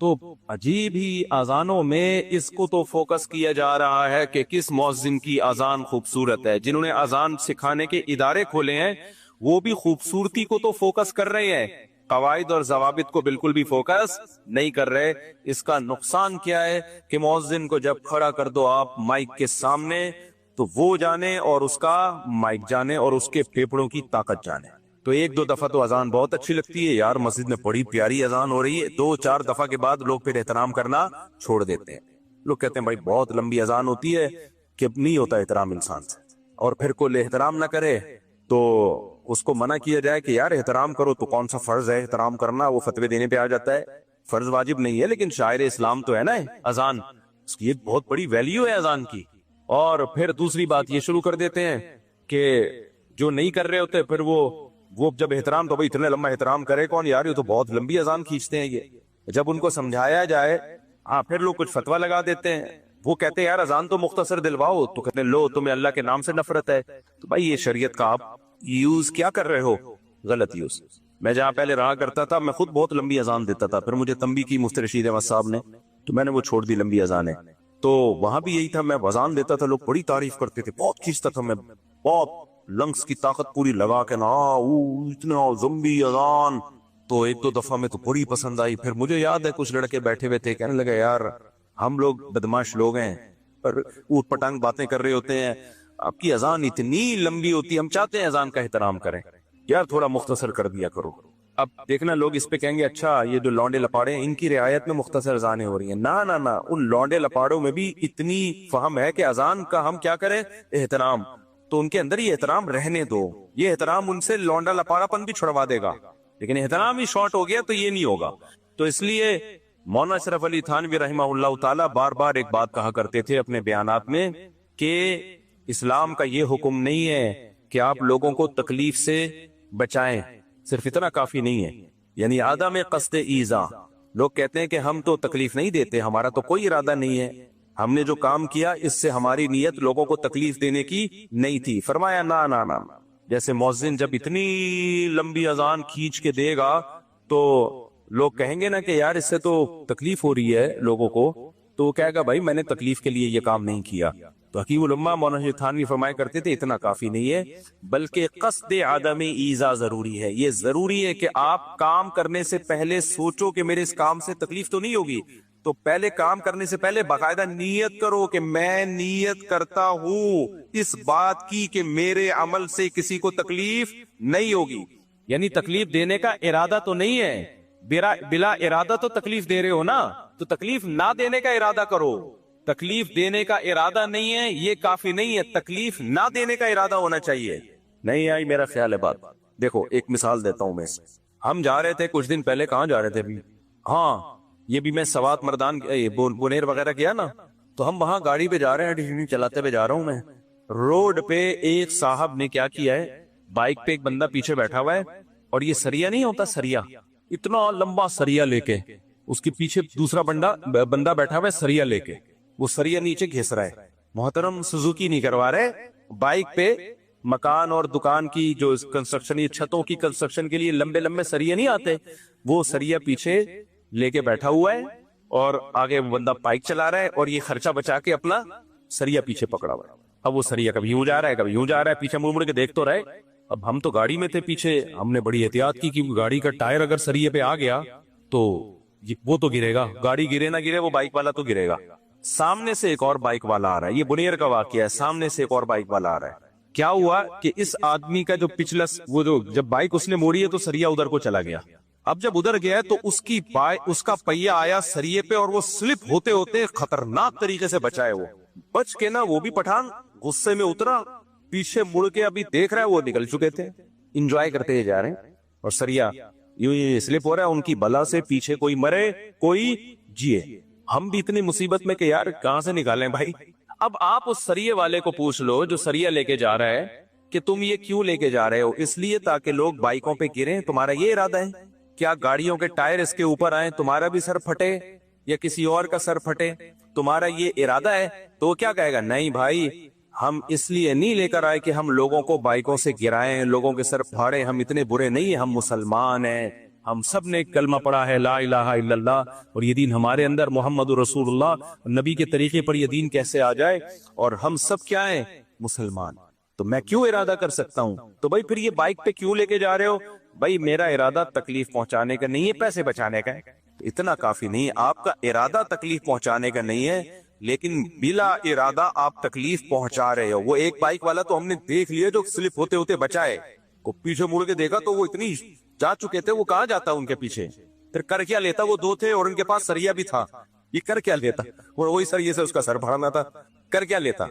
تو عجیب ہی اذانوں میں اس کو تو فوکس کیا جا رہا ہے کہ کس مؤذن کی اذان خوبصورت ہے. جنہوں نے اذان سکھانے کے ادارے کھولے ہیں وہ بھی خوبصورتی کو تو فوکس کر رہے ہیں، قواعد اور ضوابط کو بالکل بھی فوکس نہیں کر رہے. اس کا نقصان کیا ہے کہ مؤذن کو جب کھڑا کر دو آپ مائک کے سامنے تو وہ جانے اور اس کا مائک جانے اور اس کے پھیپھڑوں کی طاقت جانے. تو ایک دو دفعہ تو اذان بہت اچھی لگتی ہے، یار مسجد میں بڑی پیاری اذان ہو رہی ہے، دو چار دفعہ کے بعد لوگ پھر احترام کرنا چھوڑ دیتے ہیں. لوگ کہتے ہیں بھائی بہت لمبی اذان ہوتی ہے کہ نہیں ہوتا احترام انسان سے، اور پھر کوئی احترام نہ کرے تو اس کو منع کیا جائے کہ یار احترام کرو. تو کون سا فرض ہے احترام کرنا؟ وہ فتوے دینے پہ آ جاتا ہے. فرض واجب نہیں ہے لیکن شاعر اسلام تو ہے نا اذان، اس کی ایک بہت بڑی ویلیو ہے اذان کی. اور پھر دوسری بات یہ شروع کر دیتے ہیں کہ جو نہیں کر رہے ہوتے پھر وہ جب احترام، تو بھائی اتنے لمبا احترام کرے کون یار، یہ تو بہت لمبی اذان کھینچتے ہیں. یہ جب ان کو سمجھایا جائے پھر لوگ کچھ فتویٰ لگا دیتے ہیں. وہ کہتے ہیں یار اذان تو مختصر دلواؤ، تو کہتے ہیں لو تمہیں اللہ کے نام سے نفرت ہے. تو بھائی یہ شریعت کا آپ یوز کیا کر رہے ہو؟ غلط یوز. میں جہاں پہلے رہا کرتا تھا میں خود بہت لمبی اذان دیتا تھا، پھر مجھے تنبیہ کی مفتی رشید احمد صاحب نے، تو میں نے وہ چھوڑ دی لمبی اذانیں. تو وہاں بھی یہی تھا، میں اذان دیتا تھا لوگ بڑی تعریف کرتے تھے، بہت کھینچتا تھا میں، بہت لنگس کی طاقت پوری لگا کے نا اتنا زمبی اذان. تو ایک دو دفعہ میں تو بڑی پسند آئی. پھر مجھے یاد ہے کچھ لڑکے بیٹھے ہوئے تھے، کہنے لگے یار ہم لوگ بدماش لوگ ہیں پر اوٹ پٹانگ باتیں کر رہے ہوتے ہیں، آپ کی اذان اتنی لمبی ہوتی ہے، ہم چاہتے ہیں اذان کا احترام کریں، یار تھوڑا مختصر کر دیا کرو. اب دیکھنا لوگ اس پہ کہیں گے اچھا یہ جو لونڈے لپاڑے ہیں ان کی رعایت میں مختصر اذانیں ہو رہی ہیں. نہ ان لونڈے لپاڑوں میں بھی اتنی فہم ہے کہ اذان کا ہم کیا کریں؟ احترام. تو ان کے اندر یہ احترام رہنے دو، یہ احترام ان سے لونڈا لپاڑا پن بھی چھڑوا دے گا، لیکن احترام ہی شارٹ ہو گیا تو یہ نہیں ہوگا. تو اس لیے مولانا اشرف علی تھانوی رحمہ اللہ تعالی بار بار ایک بات کہا کرتے تھے اپنے بیانات میں کہ اسلام کا یہ حکم نہیں ہے کہ آپ لوگوں کو تکلیف سے بچائیں، صرف اتنا کافی نہیں ہے. یعنی عدم قصد ایذا. لوگ کہتے ہیں کہ ہم تو تکلیف نہیں دیتے، ہمارا تو کوئی ارادہ نہیں ہے، ہم نے جو کام کیا اس سے ہماری نیت لوگوں کو تکلیف دینے کی نہیں تھی. فرمایا نہ جیسے مؤذن جب اتنی لمبی اذان کھینچ کے دے گا تو لوگ کہیں گے نا کہ یار اس سے تو تکلیف ہو رہی ہے لوگوں کو، تو وہ کہے گا بھائی میں نے تکلیف کے لیے یہ کام نہیں کیا. تو حکیم الامہ مولانا تھانوی فرمایا کرتے تھے اتنا کافی نہیں ہے، بلکہ قصد عدم ایذا ضروری ہے. یہ ضروری ہے کہ آپ کام کرنے سے پہلے سوچو کہ میرے اس کام سے تکلیف تو نہیں ہوگی. تو پہلے کام کرنے سے پہلے باقاعدہ نیت کرو کہ میں نیت کرتا ہوں اس بات کی کہ میرے عمل سے کسی کو تکلیف نہیں ہوگی. یعنی تکلیف دینے کا ارادہ تو نہیں ہے، بلا ارادہ تو تکلیف دے رہے ہو نا، تو تکلیف نہ دینے کا ارادہ کرو. تکلیف دینے کا ارادہ نہیں ہے یہ کافی نہیں ہے، تکلیف نہ دینے کا ارادہ ہونا چاہیے. نہیں آئی میرا خیال ہے بات؟ دیکھو ایک مثال دیتا ہوں میں. ہم جا رہے تھے کچھ دن پہلے، کہاں جا رہے تھے ابھی؟ یہ بھی میں سوات مردان بونیر وغیرہ کیا نا، تو ہم وہاں گاڑی پہ جا رہے ہیں، چلاتے ہوئے جا رہا ہوں میں. روڈ پہ ایک صاحب نے کیا کیا ہے، بائک پہ ایک بندہ پیچھے بیٹھا ہوا ہے، اور یہ سریا نہیں ہوتا، سریا اتنا لمبا سریا لے کے، اس کے پیچھے دوسرا بندہ بیٹھا ہوا ہے سریا لے کے، وہ سریا نیچے گھس رہا ہے. محترم سوزوکی نہیں کروا رہے، بائک پہ مکان اور دکان کی جو کنسٹرکشن، یہ چھتوں کی کنسٹرکشن کے لیے لمبے لمبے سریا نہیں آتے، وہ سریا پیچھے لے کے بیٹھا ہوا ہے، اور آگے وہ بندہ بائک چلا رہا ہے، اور یہ خرچہ بچا کے اپنا سریا پیچھے پکڑا ہوا ہے. اب وہ سریا کبھی یوں جا رہا ہے کبھی یوں جا رہا ہے، پیچھے مڑ کے دیکھ تو رہے. اب ہم تو گاڑی میں تھے پیچھے، ہم نے بڑی احتیاط کی کہ گاڑی کا ٹائر اگر سریے پہ آ گیا تو وہ تو گرے گا، گاڑی گرے نہ گرے وہ بائک والا تو گرے گا. سامنے سے ایک اور بائک والا آ رہا ہے، یہ بنیر کا واقعہ ہے، سامنے سے ایک اور بائک والا آ رہا ہے. کیا ہوا کہ اس آدمی کا جو پچھلا وہ جو جب بائک اس نے موڑی ہے تو سریا ادھر کو چلا گیا. اب جب ادھر گیا تو اس کا پہیا آیا سریے پہ اور وہ سلپ ہوتے ہوتے خطرناک طریقے سے بچا ہے. وہ بچ کے نا وہ بھی پٹھان غصے میں اترا, پیچھے مڑ کے ابھی دیکھ رہا ہے وہ نکل چکے تھے, انجوائے کرتے جا رہے ہیں, اور سریا یوں ہی سلپ ہو رہا ہے ان کی بلا سے, پیچھے کوئی مرے کوئی جیے. ہم بھی اتنی مصیبت میں کہ یار کہاں سے نکالیں بھائی. اب آپ اس سریے والے کو پوچھ لو جو سریا لے کے جا رہا ہے کہ تم یہ کیوں لے کے جا رہے ہو؟ اس لیے تاکہ لوگ بائکوں پہ گریں, تمہارا یہ ارادہ ہے؟ کیا گاڑیوں کے ٹائر اس کے اوپر آئیں, تمہارا بھی سر پھٹے یا کسی اور کا سر پھٹے, تمہارا یہ ارادہ ہے؟ تو کیا کہے گا, نہیں بھائی ہم اس لیے نہیں لے کر آئے کہ ہم لوگوں کو بائکوں سے گرائیں, لوگوں کے سر پھاڑیں, ہم اتنے برے نہیں ہیں, ہم مسلمان ہیں, ہم سب نے کلمہ پڑھا ہے لا الہ الا اللہ, اور یہ دین ہمارے اندر محمد رسول اللہ نبی کے طریقے پر یہ دین کیسے آ جائے, اور ہم سب کیا ہیں مسلمان, تو میں کیوں ارادہ کر سکتا ہوں. تو بھائی پھر یہ بائک پہ کیوں لے کے جا رہے ہو؟ بھائی میرا ارادہ تکلیف پہنچانے کا نہیں ہے, پیسے بچانے کا ہے. اتنا کافی نہیں, آپ کا ارادہ تکلیف پہنچانے کا نہیں ہے, لیکن بلا ارادہ آپ تکلیف پہنچا رہے ہو. وہ ایک بائک والا تو ہم نے دیکھ لیا جو سلپ ہوتے ہوتے بچائے, کو پیچھے مڑ کے دیکھا تو وہ اتنی جا چکے تھے, وہ کہاں جاتا ان کے پیچھے, پھر کر کیا لیتا, وہ دو تھے اور ان کے پاس سریا بھی تھا, یہ کر کیا لیتا, اور وہی سریے سے اس کا سر پھاڑنا تھا, کر کیا لیتا.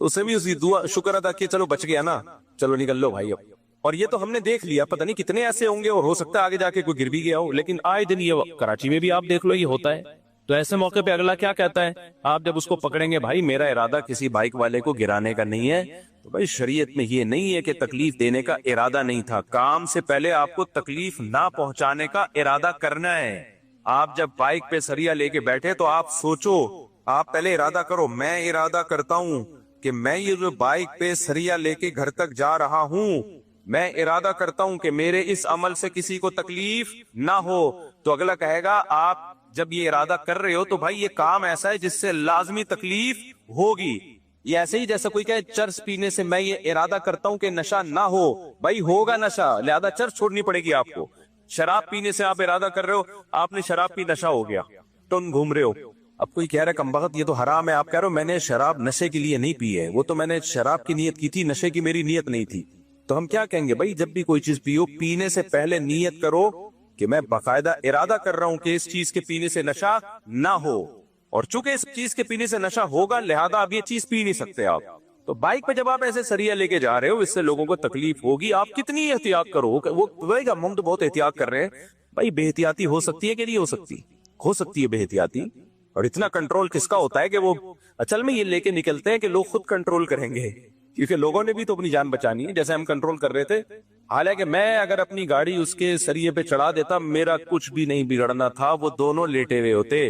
تو اسے بھی اسی دعا شکر ادا کہ چلو بچ گیا نا, چلو نکل لو بھائی اب. اور یہ تو ہم نے دیکھ لیا, پتہ نہیں کتنے ایسے ہوں گے, اور ہو سکتا ہے آگے جا کے کوئی گر بھی گیا ہو, لیکن آئے دن یہ کراچی میں بھی آپ دیکھ لو یہ ہوتا ہے. تو ایسے موقع پہ اگلا کیا کہتا ہے, آپ جب اس کو پکڑیں گے, بھائی میرا ارادہ کسی بائک والے کو گرانے کا نہیں ہے, تو بھائی شریعت میں یہ نہیں ہے کہ تکلیف دینے کا ارادہ نہیں تھا, کام سے پہلے آپ کو تکلیف نہ پہنچانے کا ارادہ کرنا ہے. آپ جب بائک پہ سریا لے کے بیٹھے تو آپ سوچو, آپ پہلے ارادہ کرو, میں ارادہ کرتا ہوں کہ میں یہ جو بائک پہ سریا لے کے گھر تک جا رہا ہوں, میں ارادہ کرتا ہوں کہ میرے اس عمل سے کسی کو تکلیف نہ ہو. تو اگلا کہے گا آپ جب یہ ارادہ کر رہے ہو تو بھائی یہ کام ایسا ہے جس سے لازمی تکلیف ہوگی. یہ ایسے ہی جیسا کوئی کہے چرس پینے سے میں یہ ارادہ کرتا ہوں کہ نشہ نہ ہو, بھائی ہوگا نشہ, لہذا چرس چھوڑنی پڑے گی آپ کو. شراب پینے سے آپ ارادہ کر رہے ہو, آپ نے شراب پی, نشہ ہو گیا, تم گھوم رہے ہو. اب کوئی کہہ رہا ہے کمبخت یہ تو حرام ہے, آپ کہہ رہے ہو میں نے شراب نشے کے لیے نہیں پی ہے, وہ تو میں نے شراب کی نیت کی تھی, نشے کی میری نیت نہیں تھی. تو ہم کیا کہیں گے, بھائی جب بھی کوئی چیز پیو, پینے سے پہلے نیت کرو کہ میں باقاعدہ ارادہ کر رہا ہوں کہ اس چیز کے پینے سے نشہ نہ ہو, اور چونکہ اس چیز کے پینے سے نشہ ہوگا لہذا آپ یہ چیز پی نہیں سکتے. آپ تو بائک پہ جب آپ ایسے سریا لے کے جا رہے ہو, اس سے لوگوں کو تکلیف ہوگی, آپ کتنی احتیاط کرو. وہ ہم تو بہت احتیاط کر رہے ہیں, بھائی بے احتیاطی ہو سکتی ہے کہ نہیں ہو سکتی, ہو سکتی ہے بے احتیاطی. اور اتنا کنٹرول کس کا ہوتا ہے کہ وہ اصل میں یہ لے کے نکلتے ہیں کہ لوگ خود کنٹرول کریں گے, کیونکہ لوگوں نے بھی تو اپنی جان بچانی ہے, جیسے ہم کنٹرول کر رہے تھے. حالانکہ میں اگر اپنی گاڑی اس کے سریے پہ چڑھا دیتا, میرا کچھ بھی نہیں بگڑنا تھا, وہ دونوں لیٹے ہوئے ہوتے.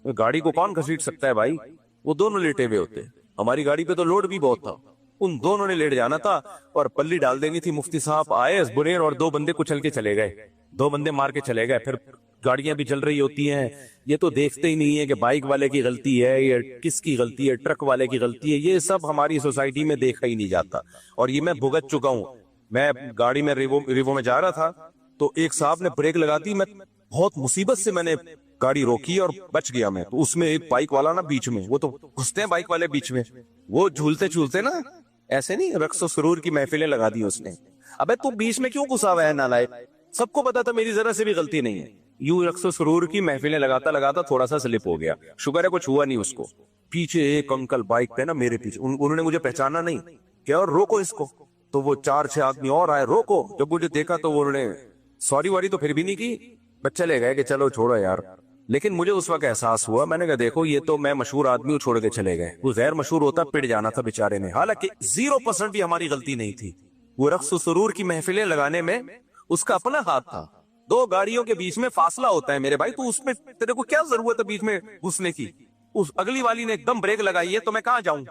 گاڑی کو کون گھسیٹ سکتا ہے بھائی, وہ دونوں لیٹے ہوئے ہوتے. ہماری گاڑی پہ تو لوڈ بھی بہت تھا, ان دونوں نے لیٹ جانا تھا اور پلی ڈال دینی تھی. مفتی صاحب آئے بنیر اور 2 بندے کچل کے چلے گئے, 2 بندے مار کے چلے گئے. پھر گاڑیاں بھی چل رہی ہوتی ہیں, یہ تو دیکھتے ہی نہیں ہے کہ بائک والے کی غلطی ہے یا کس کی غلطی ہے, ٹرک والے کی غلطی ہے. یہ سب ہماری سوسائٹی میں دیکھا ہی نہیں جاتا, اور یہ میں بھگت چکا ہوں. میں گاڑی میں ریوو میں جا رہا تھا تو ایک صاحب نے بریک لگا دی, میں بہت مصیبت سے میں نے گاڑی روکی اور بچ گیا میں. تو اس میں ایک بائک والا نا بیچ میں, وہ تو گھستے ہیں بائک والے بیچ میں, وہ جھولتے جھولتے نا, ایسے نہیں رقص و سرور کی محفلیں لگا دی اس نے. ابے تو بیچ میں کیوں گھسا ہوا ہے نالائق, سب کو پتا تھا میری ذرا سے بھی غلطی نہیں ہے. یوں رقص و سرور کی محفلیں لگاتا لگاتا تھوڑا سا سلپ ہو گیا, شکر ہے کچھ ہوا نہیں اس کو. پیچھے ایک انکل بائک پہ نا میرے پیچھے, انہوں نے مجھے پہچانا نہیں, کیا اور روکو اس کو. تو وہ 4-6 آدمی اور آئے, روکو. جب مجھے دیکھا تو انہوں نے سوری واری تو پھر بھی نہیں کی, بس چلے گئے کہ چلو چھوڑو یار. لیکن مجھے اس وقت احساس ہوا, میں نے کہا دیکھو یہ تو میں مشہور آدمی ہوں, چھوڑ کے چلے گئے. وہ غیر مشہور ہوتا پڑ جانا تھا بیچارے نے, حالانکہ 0% بھی ہماری غلطی نہیں تھی. وہ رقص و سرور کی محفلیں لگانے میں اس کا اپنا ہاتھ تھا. 2 گاڑیوں کے بیچ میں فاصلہ ہوتا ہے میرے بھائی, تو اس میں تیرے کو کیا ضرورت ہے بیچ میں گھسنے کی. اس اگلی والی نے ایک دم بریک لگائی ہے تو میں کہاں جاؤں,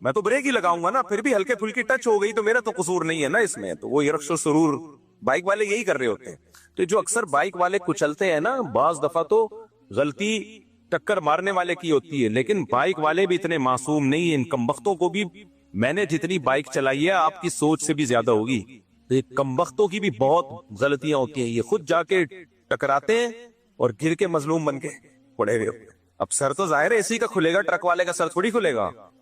میں تو بریک ہی لگاؤں گا نا. پھر بھی ہلکے پھلکی ٹچ ہو گئی تو میرا تو قصور نہیں ہے نا اس میں. تو وہ رقص و سرور بائک والے یہی کر رہے ہوتے ہیں. تو جو اکثر بائک والے کچلتے ہیں نا, بعض دفعہ تو غلطی ٹکر مارنے والے کی ہوتی ہے, لیکن بائک والے بھی اتنے معصوم نہیں ہیں. ان کمبختوں کو بھی, میں نے جتنی بائک چلائی ہے آپ کی سوچ سے بھی زیادہ ہوگی, تو یہ کمبختوں کی بھی بہت غلطیاں ہوتی ہیں. یہ خود جا کے ٹکراتے ہیں اور گر کے مظلوم بن کے پڑے ہوئے. اب سر تو ظاہر ہے اسی کا کھلے گا, ٹرک والے کا سر تھوڑی کھلے گا.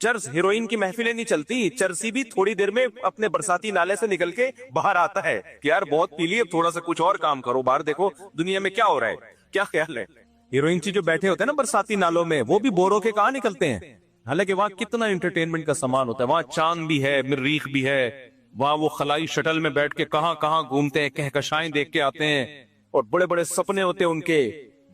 چرس ہیروئن کی محفلیں نہیں چلتی، چرسی بھی تھوڑی دیر میں اپنے برساتی نالے سے نکل کے باہر آتا ہے کہ یار بہت پی لیے، تھوڑا سا کچھ اور کام کرو، باہر دیکھو دنیا میں کیا ہو رہا ہے، کیا خیال ہے؟ ہیروئن جو بیٹھے ہوتے ہیں نا برساتی نالوں میں، وہ بھی بورو کے کہاں نکلتے ہیں، حالانکہ وہاں کتنا انٹرٹینمنٹ کا سامان ہوتا ہے، وہاں چاند بھی ہے، مریخ بھی ہے، وہاں وہ خلائی شٹل میں بیٹھ کے کہاں کہاں گھومتے ہیں، کہکشائیں دیکھ کے آتے ہیں، اور بڑے بڑے سپنے ہوتے ہیں ان کے،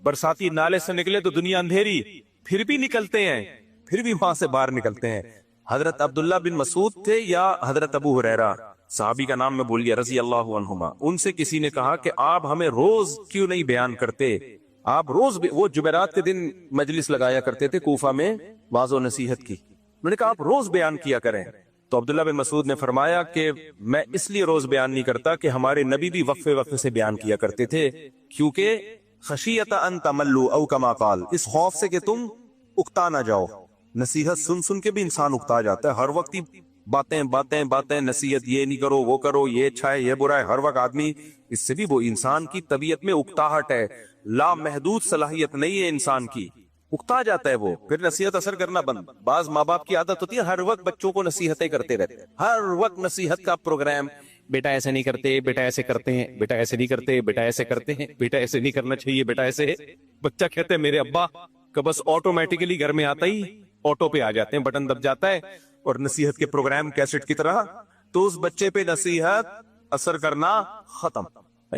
برساتی نالے سے نکلے تو دنیا اندھیری، پھر بھی نکلتے ہیں، پھر بھی وہاں سے باہر نکلتے ہیں۔ حضرت عبداللہ بن مسعود تھے یا حضرت ابو ہریرہ، صحابی کا نام میں بھول گیا، رضی اللہ عنہما، ان سے کسی نے کہا کہ آپ ہمیں روز کیوں نہیں بیان کرتے، آپ روز وہ جمعرات کے دن مجلس لگایا کرتے تھے کوفہ میں واعظ و نصیحت کی، انہوں نے کہا آپ روز بیان کیا کریں، تو عبداللہ بن مسعود نے فرمایا کہ میں اس لیے روز بیان نہیں کرتا کہ ہمارے نبی بھی وقفے وقفے سے بیان کیا کرتے تھے، کیونکہ خشیت ان تملو او کما قال، اس خوف سے کہ تم اکتا نہ جاؤ، نصیحت سن سن کے بھی انسان اکتا جاتا ہے، ہر وقت باتیں باتیں باتیں، نصیحت یہ نہیں کرو وہ کرو، یہ اچھا ہے یہ برا ہے، ہر وقت آدمی، اس سے بھی وہ انسان کی طبیعت میں اکتاہٹ ہے، لامحدود صلاحیت نہیں ہے انسان کی، اکتا جاتا ہے وہ، پھر نصیحت اثر کرنا بند۔ بعض ماں باپ کی عادت ہوتی ہے ہر وقت بچوں کو نصیحتیں کرتے رہتے ہیں، ہر وقت نصیحت کا پروگرام، بیٹا ایسے نہیں کرتے، بیٹا ایسے کرتے ہیں، بیٹا ایسے نہیں کرتے، بیٹا ایسے کرتے ہیں، بیٹا ایسے نہیں کرنا چاہیے، بیٹا ایسے ہے۔ بچہ کہتے ہیں میرے ابا کا بس آٹومیٹکلی گھر میں آتا ہی آٹو پہ آ جاتے ہیں، بٹن دب جاتا ہے، اور نصیحت کے پروگرام کیسٹ کی طرح، تو اس بچے پہ نصیحت اثر کرنا ختم۔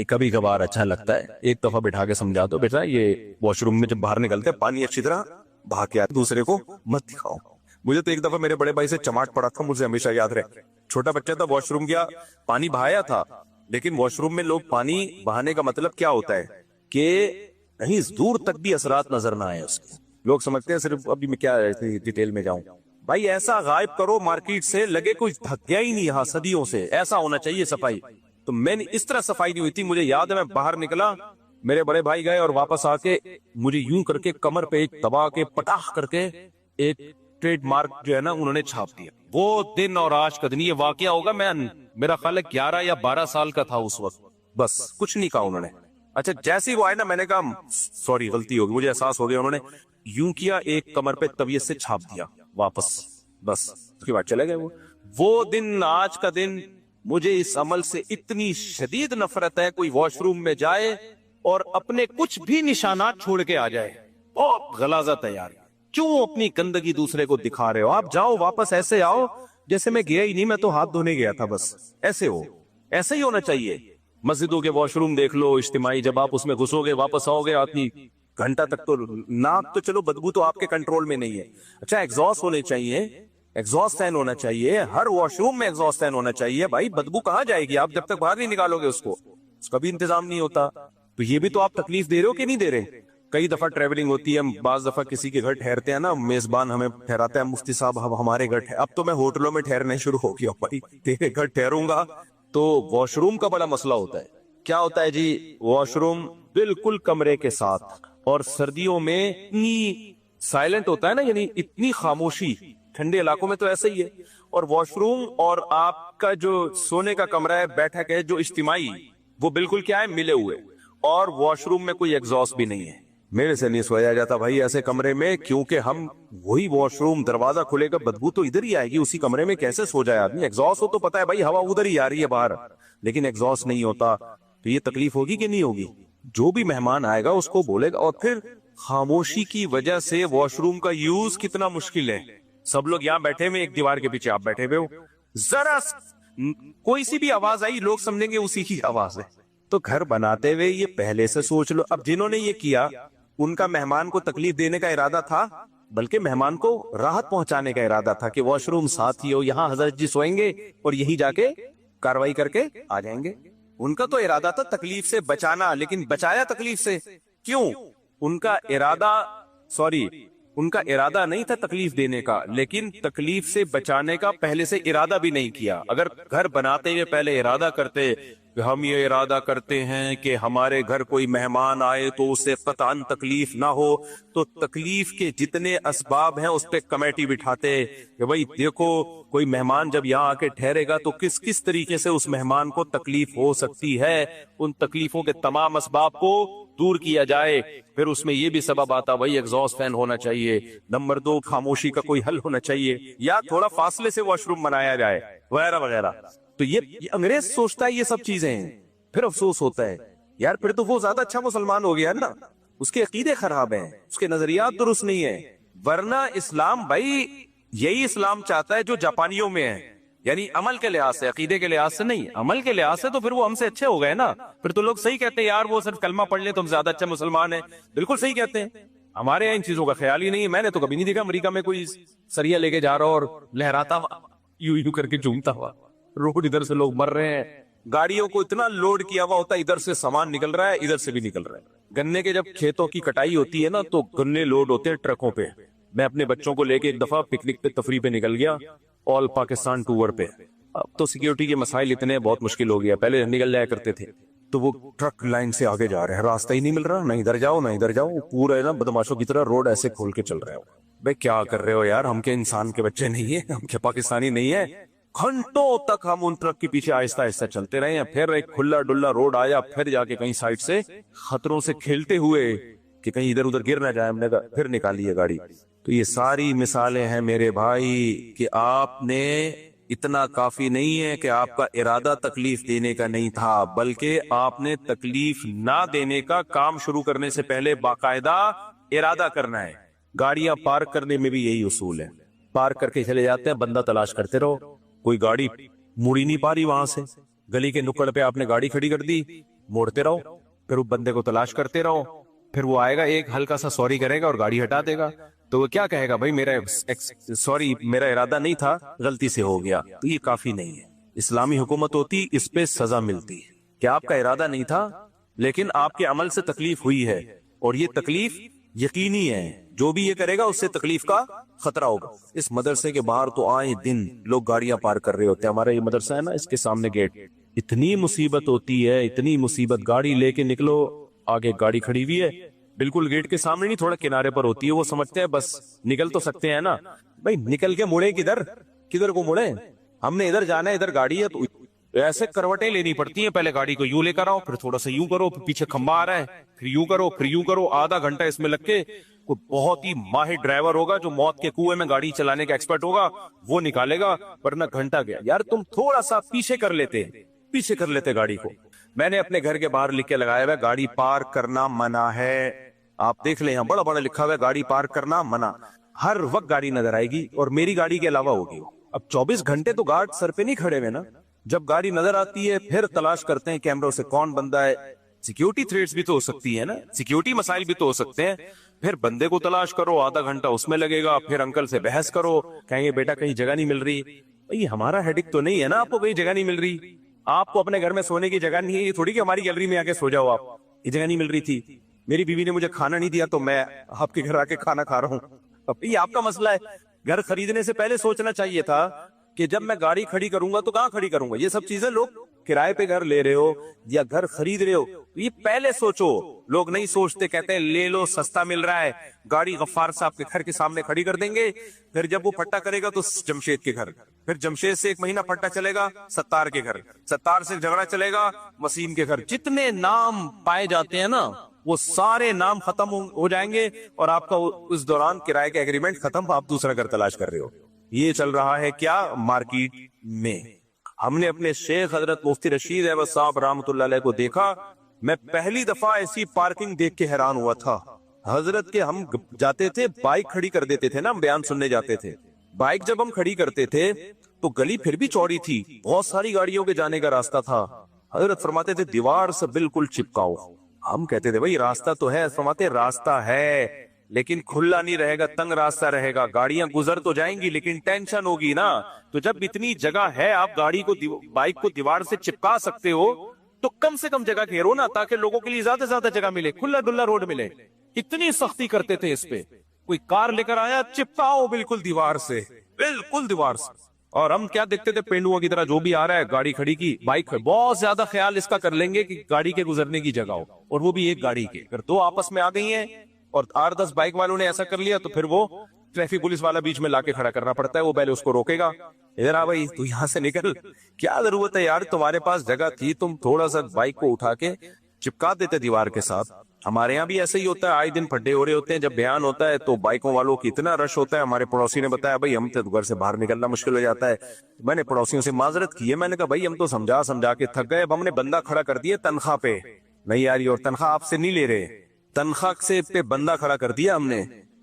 کبھی کبھار اچھا لگتا ہے ایک دفعہ بٹھا کے سمجھا دو، بیٹا یہ واش روم میں جب باہر نکلتے ہیں پانی اچھی طرح بہا کے آتے، دوسرے کو مت دکھاؤ۔ مجھے تو ایک دفعہ میرے بڑے بھائی سے چماٹ پڑا تھا، مجھے ہمیشہ یاد رہے، چھوٹا بچہ تھا، واش روم گیا، پانی بہایا تھا، لیکن واش روم میں لوگ پانی بہانے کا مطلب کیا ہوتا ہے کہ کہیں دور تک بھی اثرات نظر نہ آئے اس کے، لوگ سمجھتے ہیں صرف، ابھی میں کیا ڈیٹیل میں جاؤں، بھائی ایسا غائب کرو مارکیٹ سے لگے کوئی تھک گیا ہی نہیں یہاں صدیوں سے، ایسا ہونا چاہیے صفائی۔ تو میں نے اس طرح صفائی نہیں ہوئی تھی، مجھے یاد ہے میں باہر نکلا، میرے بڑے بھائی گئے اور واپس آ کے مجھے یوں کر کے کمر پہ ایک دبا کے پٹاخ کر کے ایک ٹریڈ مارک جو ہے نا انہوں نے چھاپ دیا۔ وہ دن اور آج کا دن یہ واقعہ ہوگا، میں میرا خیال ہے 11 یا 12 سال کا تھا اس وقت، بس کچھ نہیں کہا انہوں نے۔ اچھا جیسے ہی وہ آئے نا میں نے کہا سوری غلطی ہوگی، مجھے احساس ہو گیا، انہوں نے یوں کیا، ایک کمر پہ طبیعت سے چھاپ دیا واپس، بس اس کے بعد چلے گئے۔ وہ دن آج کا دن مجھے اس عمل سے اتنی شدید نفرت ہے، کوئی واش روم میں جائے اور اپنے کچھ بھی نشانات چھوڑ کے آ جائے، بہت غلاظت ہے یار، کیوں اپنی گندگی دوسرے کو دکھا رہے ہو؟ آپ جاؤ واپس ایسے آؤ جیسے میں گیا ہی نہیں، میں تو ہاتھ دھونے گیا تھا، بس ایسے ہو، ایسا ہی ہونا چاہیے۔ مسجدوں کے واش روم دیکھ لو اجتماعی، جب آپ اس میں گھسو گے واپس آؤ گے آدمی گھنٹہ تک تو ناک تو چلو بدبو تو آپ کے کنٹرول میں نہیں ہے، اچھا ایگزاسٹ ہونے چاہیے، ایگزاسٹ فین ہونا چاہیے، ہر واش روم میں ایگزاسٹ فین ہونا چاہیے، بھائی بدبو کہاں جائے گی آپ جب تک باہر نہیں نکالو گے اس کو، اس کا بھی انتظام نہیں ہوتا، تو یہ بھی تو آپ تکلیف دے رہے ہو کہ نہیں دے رہے؟ کئی دفعہ ٹریولنگ ہوتی ہے، ہم بعض دفعہ کسی کے گھر ٹھہرتے ہیں نا، میزبان ہمیں ٹھہراتا ہے مفتی صاحب اب ہمارے گھر، اب تو میں ہوٹلوں میں ٹھہرنے شروع ہو گیا، بھائی تیرے گھر ٹھہروں گا تو واش روم کا بڑا مسئلہ ہوتا ہے۔ کیا ہوتا ہے جی، واش روم بالکل کمرے کے ساتھ، اور سردیوں میں اتنی سائلنٹ ہوتا ہے نا، یعنی اتنی خاموشی، ٹھنڈے علاقوں میں تو ایسا ہی ہے، اور واش روم اور آپ کا جو سونے کا کمرہ ہے، بیٹھک ہے جو اجتماعی، وہ بالکل کیا ہے، ملے ہوئے، اور واش روم میں کوئی ایگزاسٹ بھی نہیں ہے۔ میرے سے نہیں سویا جاتا بھائی ایسے کمرے میں، کیونکہ ہم وہی واش روم دروازہ کھلے گا بدبو تو ادھر ہی آئے گی، اسی کمرے میں کیسے سو جائے آدمی؟ ایگزاسٹ ہو تو پتا ہے بھائی ہوا ادھر ہی آ رہی ہے باہر، لیکن ایگزاسٹ نہیں ہوتا تو یہ تکلیف ہوگی کہ نہیں ہوگی؟ جو بھی مہمان آئے گا اس کو بولے گا، اور پھر خاموشی کی وجہ سے واش روم کا یوز کتنا مشکل ہے، سب لوگ یہاں بیٹھے ہوئے، ایک دیوار کے پیچھے آپ بیٹھے ہوئے ہو، ذرا کوئی سی بھی آواز آئی لوگ سمجھیں گے اسی کی آواز ہے۔ تو گھر بناتے ہوئے یہ پہلے سے سوچ لو۔ اب جنہوں نے یہ کیا ان کا مہمان کو تکلیف دینے کا ارادہ تھا، بلکہ مہمان کو راحت پہنچانے کا ارادہ تھا کہ واش روم ساتھ ہی ہو، یہاں حضرت جی سوئیں گے اور یہی جا کے کاروائی کر کے آ جائیں گے۔ ان کا تو ارادہ تھا تکلیف سے بچانا، لیکن بچایا تکلیف سے کیوں؟ ان کا ارادہ نہیں تھا تکلیف دینے کا، لیکن تکلیف سے بچانے کا پہلے سے ارادہ بھی نہیں کیا۔ اگر گھر بناتے ہوئے پہلے ارادہ کرتے کہ ہم یہ ارادہ کرتے ہیں کہ ہمارے گھر کوئی مہمان آئے تو اسے قطعاً تکلیف نہ ہو، تو تکلیف کے جتنے اسباب ہیں اس پہ کمیٹی بٹھاتے کہ بھائی دیکھو کوئی مہمان جب یہاں آ کے ٹھہرے گا تو کس کس طریقے سے اس مہمان کو تکلیف ہو سکتی ہے، ان تکلیفوں کے تمام اسباب کو دور کیا جائے. پھر اس میں یہ بھی سبب آتا بھائی ایگزاسٹ فین ہونا چاہیے. نمبر 2 خاموشی کا کوئی حل ہونا چاہیے, یا تھوڑا فاصلے سے واش روم بنایا جائے وغیرہ وغیرہ. تو یہ انگریز سوچتا ہے یہ سب چیزیں ہیں, پھر افسوس ہوتا ہے یار پھر تو وہ زیادہ اچھا مسلمان ہو گیا نا, اس کے عقیدے خراب ہیں, اس کے نظریات درست نہیں ہیں. ورنہ اسلام بھائی یہی اسلام چاہتا ہے جو جاپانیوں میں ہے, یعنی عمل کے لحاظ سے, عقیدے کے لحاظ سے نہیں, عمل کے لحاظ سے. تو پھر وہ ہم سے اچھے ہو گئے نا, پھر تو لوگ صحیح کہتے ہیں یار وہ صرف کلمہ پڑھ لے تو ہم زیادہ اچھے مسلمان ہیں. بالکل صحیح کہتے ہیں. ہمارے یہاں ان چیزوں کا خیال ہی نہیں ہے. میں نے تو کبھی نہیں دیکھا امریکہ میں کوئی سریا لے کے جا رہا اور لہراتا ہوا یوں یوں کر کے جھومتا ہوا. روڈ ادھر سے لوگ مر رہے ہیں, گاڑیوں کو اتنا لوڈ کیا ہوا ہوتا ہے, ادھر سے سامان نکل رہا ہے ادھر سے بھی نکل رہا ہے. گنے کے جب کھیتوں کی کٹائی ہوتی ہے نا تو گنے لوڈ ہوتے ہیں ٹرکوں پہ. میں اپنے بچوں کو لے کے ایک دفعہ پکنک پہ تفریح پہ نکل گیا, آل پاکستان ٹور پہ. اب تو سیکیورٹی کے مسائل اتنے بہت مشکل ہو گیا, پہلے نکل جایا کرتے تھے. تو وہ ٹرک لائن سے آگے جا رہے ہیں, راستہ ہی نہیں مل رہا, نہ ادھر جاؤ نہ ادھر جاؤ, پورا ہے نا بدماشوں کی طرح روڈ ایسے کھول کے چل رہے ہو. بھائی کیا کر رہے ہو یار, ہم کے انسان کے بچے نہیں ہیں, ہم کے پاکستانی نہیں ہیں. گھنٹوں تک ہم ان ٹرک کے پیچھے آہستہ آہستہ چلتے رہے ہیں. پھر ایک کھلا ڈلا روڈ آیا, پھر جا کے کہیں سائڈ سے خطروں سے کھیلتے ہوئے کہ کہیں ادھر ادھر گر نہ جائے, ہم نے پھر نکالی ہے گاڑی. تو یہ ساری مثالیں ہیں میرے بھائی کہ آپ نے اتنا کافی نہیں ہے کہ آپ کا ارادہ تکلیف دینے کا نہیں تھا, بلکہ آپ نے تکلیف نہ دینے کا کام شروع کرنے سے پہلے باقاعدہ ارادہ کرنا ہے. گاڑیاں پارک کرنے میں بھی یہی اصول ہے. پارک کر کے چلے جاتے ہیں, بندہ تلاش کرتے رہو, کوئی گاڑی مڑی نہیں پا رہی وہاں سے, گلی کے نکڑ پہ آپ نے گاڑی کھڑی کر دی, موڑتے رہو, پھر وہ بندے کو تلاش کرتے رہو, پھر وہ آئے گا, ایک ہلکا سا سوری کرے گا اور گاڑی ہٹا دے گا. تو وہ کیا کہے گا, بھائی میرا ارادہ نہیں تھا, غلطی سے ہو گیا. تو یہ کافی نہیں ہے. اسلامی حکومت ہوتی اس پہ سزا ملتی کہ آپ کا ارادہ نہیں تھا لیکن آپ کے عمل سے تکلیف ہوئی ہے, اور یہ تکلیف یقینی ہے, جو بھی یہ کرے گا اس سے تکلیف کا خطرہ ہوگا. اس مدرسے کے باہر تو آئے دن لوگ گاڑیاں پارک کر رہے ہوتے ہیں. ہمارا یہ مدرسہ ہے نا, اس کے سامنے گیٹ, اتنی مصیبت ہوتی ہے, اتنی مصیبت. گاڑی لے کے نکلو, آگے گاڑی کھڑی ہوئی ہے, بالکل گیٹ کے سامنے نہیں, تھوڑا کنارے پر ہوتی ہے. وہ سمجھتے ہیں بس نکل تو سکتے ہیں نا. بھائی نکل کے مڑے کدھر کو مڑے, ہم نے ادھر جانا ہے, ادھر گاڑی ہے. تو ایسے کروٹیں لینی پڑتی ہیں, پہلے گاڑی کو یوں لے کر آؤ, پھر تھوڑا سا یوں کرو, پھر پیچھے کھمبا آ رہا ہے, پھر یوں کرو, پھر یوں کرو. آدھا گھنٹہ اس میں لگ کے کوئی بہت ہی ماہر ڈرائیور ہوگا جو موت کے کنویں میں گاڑی چلانے کا ایکسپرٹ ہوگا, وہ نکالے گا, ورنہ گھنٹہ گیا. یار تم تھوڑا سا پیچھے کر لیتے گاڑی کو. میں نے اپنے گھر کے باہر لکھ کے لگایا ہوا ہے, گاڑی پارک کرنا منع ہے. آپ دیکھ لیں, یہاں بڑا بڑا لکھا ہوا ہے, گاڑی پارک کرنا منع. ہر وقت گاڑی نظر آئے گی, اور میری گاڑی کے علاوہ ہوگی. اب 24 گھنٹے تو گارڈ سر پہ نہیں کھڑے ہوئے نا. جب گاڑی نظر آتی ہے پھر تلاش کرتے ہیں کیمروں سے کون بندہ ہے. سیکیورٹی تھریٹس بھی تو ہو سکتی ہے نا, سیکیورٹی مسائل بھی تو ہو سکتے ہیں. پھر بندے کو تلاش کرو, آدھا گھنٹہ اس میں لگے گا. پھر انکل سے بحث کرو, کہیں گے بیٹا کہیں جگہ نہیں مل رہی. بھئی ہمارا ہیڈک تو نہیں ہے نا آپ کو کہیں جگہ نہیں مل رہی. آپ کو اپنے گھر میں سونے کی جگہ نہیں ہے, یہ تھوڑی کہ ہماری گیلری میں آ کے سو جاؤ آپ. یہ جگہ نہیں مل رہی تھی, میری بیوی نے مجھے کھانا نہیں دیا تو میں آپ کے گھر آ کے کھانا کھا رہا ہوں. اب یہ آپ کا مسئلہ ہے. گھر خریدنے سے پہلے سوچنا چاہیے تھا کہ جب میں گاڑی کھڑی کروں گا تو کہاں کھڑی کروں گا. یہ سب چیزیں, لوگ کرائے پہ گھر لے رہے ہو یا گھر خرید رہے ہو, یہ پہلے سوچو. لوگ نہیں سوچتے, کہتے ہیں لے لو سستا مل رہا ہے, گاڑی غفار صاحب کے گھر کے سامنے کھڑی کر دیں گے. پھر جب وہ پھٹا کرے گا تو جمشید کے گھر, پھر جمشید سے 1 مہینہ پھٹا چلے گا ستار کے گھر, ستار سے جھگڑا چلے گا وسیم کے گھر. جتنے نام پائے جاتے ہیں نا وہ سارے نام ختم ہو جائیں گے, اور آپ کا اس دوران کرائے کا ایگریمنٹ ختم, آپ دوسرا گھر تلاش کر رہے ہو. یہ چل رہا ہے کیا مارکیٹ میں. ہم نے اپنے شیخ حضرت مفتی رشید احمد صاحب رحمۃ اللہ علیہ کو دیکھا. میں پہلی دفعہ ایسی پارکنگ دیکھ کے حیران ہوا تھا. حضرت کے ہم جاتے تھے, بائک کھڑی کر دیتے تھے نا, ہم بیان سننے جاتے تھے. بائک جب ہم کھڑی کرتے تھے تو گلی پھر بھی چوڑی تھی, بہت ساری گاڑیوں کے جانے کا راستہ تھا. حضرت فرماتے تھے دیوار سے بالکل چپکاؤ. ہم کہتے تھے بھائی راستہ تو ہے. فرماتے راستہ ہے لیکن کھلا نہیں رہے گا, تنگ راستہ رہے گا. گاڑیاں گزر تو جائیں گی لیکن ٹینشن ہوگی نا. تو جب اتنی جگہ ہے, آپ گاڑی کو بائک کو دیوار سے چپکا سکتے ہو تو کم سے کم جگہ گھیرو نا, تاکہ لوگوں کے لیے زیادہ سے زیادہ جگہ ملے, کھلا ڈلا روڈ ملے. اتنی سختی کرتے تھے اس پہ. کوئی کار لے کر آیا, چپکاؤ بالکل دیوار سے, بالکل دیوار سے. اور ہم کیا دیکھتے تھے, پینڈوؤں کی طرح جو بھی آ رہا ہے گاڑی کھڑی کی, بائک بہت زیادہ خیال اس کا کر لیں گے کہ گاڑی کے گزرنے کی جگہ ہو, اور وہ بھی ایک گاڑی کے. اگر 2 آپس میں آ گئی ہیں اور 8-10 بائک والوں نے ایسا کر لیا تو پھر وہ ٹریفک پولیس والا بیچ میں لا کے کھڑا کرنا پڑتا ہے. وہ پہلے اس کو روکے گا, ادھر آ بھائی تو یہاں سے نکل, کیا ضرورت ہے یار, تمہارے پاس جگہ تھی, تم تھوڑا سا بائک کو اٹھا کے چپکا دیتے دیوار کے ساتھ, ہمارے یہاں بھی ایسا ہی ہوتا ہے, آئے دن پھڈے ہو رہے ہوتے ہیں. جب بیان ہوتا ہے تو بائکوں والوں کی اتنا رش ہوتا ہے. ہمارے پڑوسی نے بتایا بھائی ہم تو گھر سے باہر نکلنا مشکل ہو جاتا ہے. میں نے پڑوسیوں سے معذرت کی ہے, میں نے کہا بھائی ہم تو سمجھا سمجھا کے تھک گئے, اب ہم نے بندہ کھڑا کر دیا تنخواہ پہ, نہیں یاری, اور تنخواہ آپ سے نہیں لے رہے, تنخواہ سے پہ بندہ کھڑا کر دیا ہم نے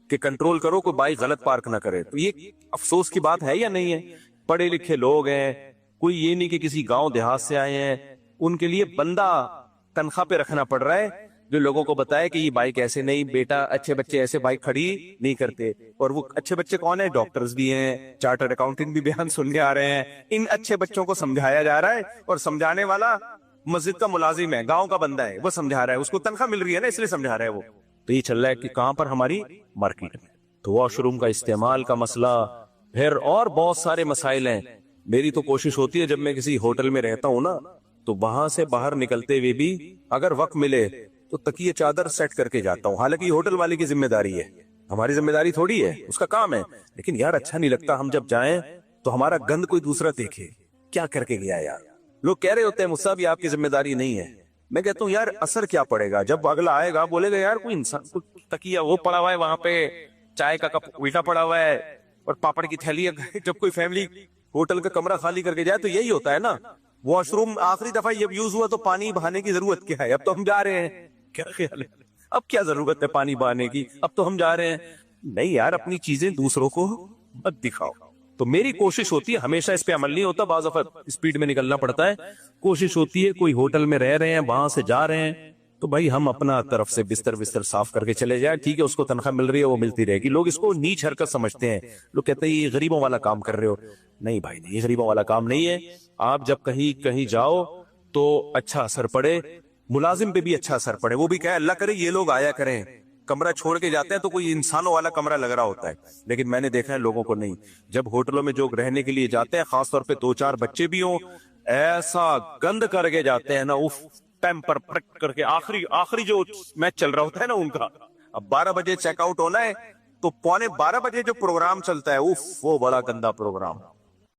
کہ کنٹرول کرو کوئی بائک غلط پارک نہ کرے. تو یہ افسوس کی بات ہے یا نہیں ہے؟ پڑھے لکھے لوگ ہیں, کوئی یہ نہیں کہ کسی گاؤں دیہات سے آئے ہیں, ان کے لیے بندہ تنخواہ پہ رکھنا پڑ رہا ہے جو لوگوں کو بتائے کہ یہ بائک ایسے نہیں بیٹا, اچھے بچے ایسے بائک کھڑی نہیں کرتے. اور وہ اچھے بچے کون ہیں؟ ڈاکٹرز بھی ہیں, چارٹرڈ اکاؤنٹنٹ بھی بیان سننے آ رہے ہیں. ان اچھے بچوں کو سمجھایا جا رہا ہے, اور سمجھانے والا مسجد کا ملازم ہے, گاؤں کا بندہ ہے, وہ سمجھا رہا ہے, اس کو تنخواہ مل رہی ہے نا اس لیے سمجھا رہا ہے وہ. تو یہ چل رہا ہے کہ کہاں پر؟ ہماری مارکیٹ میں. تو واش روم کا استعمال کا مسئلہ, پھر اور بہت سارے مسائل ہیں. میری تو کوشش ہوتی ہے جب میں کسی ہوٹل میں رہتا ہوں نا, تو وہاں سے باہر نکلتے ہوئے بھی اگر وقت ملے تو تکیے چادر سیٹ کر کے جاتا ہوں. حالانکہ یہ ہوٹل والے کی ذمہ داری ہے, ہماری ذمہ داری تھوڑی ہے, اس کا کام ہے. لیکن یار اچھا نہیں لگتا ہم جب جائیں تو ہمارا گند کوئی دوسرا دیکھے, کیا کر کے گیا یار. لوگ کہہ رہے ہوتے ہیں مصعب یہ آپ کی ذمہ داری نہیں ہے. میں کہتا ہوں یار اثر کیا پڑے گا جب اگلا آئے گا بولے گا یار کوئی انسان کوئی تکیہ وہ پڑا ہوا ہے وہاں پہ, چائے کا کپ الٹا پڑا ہوا ہے, اور پاپڑ کی تھیلی. جب کوئی فیملی ہوٹل کا کمرہ خالی کر کے جائے تو یہی ہوتا ہے نا. واش روم آخری دفعہ جب یوز ہوا تو پانی بہانے کی ضرورت کیا ہے؟ اب تو ہم جا رہے ہیں. کیا خیال ہے, اب کیا ضرورت ہے پانی بہانے کی, اب تو ہم جا رہے ہیں. نہیں یار اپنی چیزیں دوسروں کو مت دکھاؤ. تو میری کوشش ہوتی ہے, ہمیشہ اس پہ عمل نہیں ہوتا, بعض دفعہ اسپیڈ میں نکلنا پڑتا ہے. کوشش ہوتی ہے کوئی ہوٹل میں رہ رہے ہیں وہاں سے جا رہے ہیں تو بھائی ہم اپنا طرف سے بستر صاف کر کے چلے جائیں. ٹھیک ہے اس کو تنخواہ مل رہی ہے وہ ملتی رہے گی. لوگ اس کو نیچ حرکت سمجھتے ہیں, لوگ کہتے ہیں یہ غریبوں والا کام کر رہے ہو. نہیں بھائی نہیں, یہ غریبوں والا کام نہیں ہے. آپ جب کہیں جاؤ تو اچھا اثر پڑے, ملازم پہ بھی اچھا اثر پڑے, وہ بھی کہے اللہ کرے یہ لوگ آیا کریں. کمرہ چھوڑ کے جاتے ہیں تو کوئی انسانوں والا کمرہ لگ رہا ہوتا ہے, لیکن میں نے دیکھا ہے لوگوں کو نہیں. جب ہوٹلوں میں جو رہنے کے لیے جاتے ہیں, خاص طور پہ 2-4 بچے بھی ہوں, ایسا گند کر کے جاتے ہیں نا, اف پیمپر پرک کر کے. آخری جو میچ چل رہا ہوتا ہے نا ان کا, اب 12 بجے چیک آؤٹ ہونا ہے تو 11:15 بجے جو پروگرام چلتا ہے, اف وہ بڑا گندا پروگرام.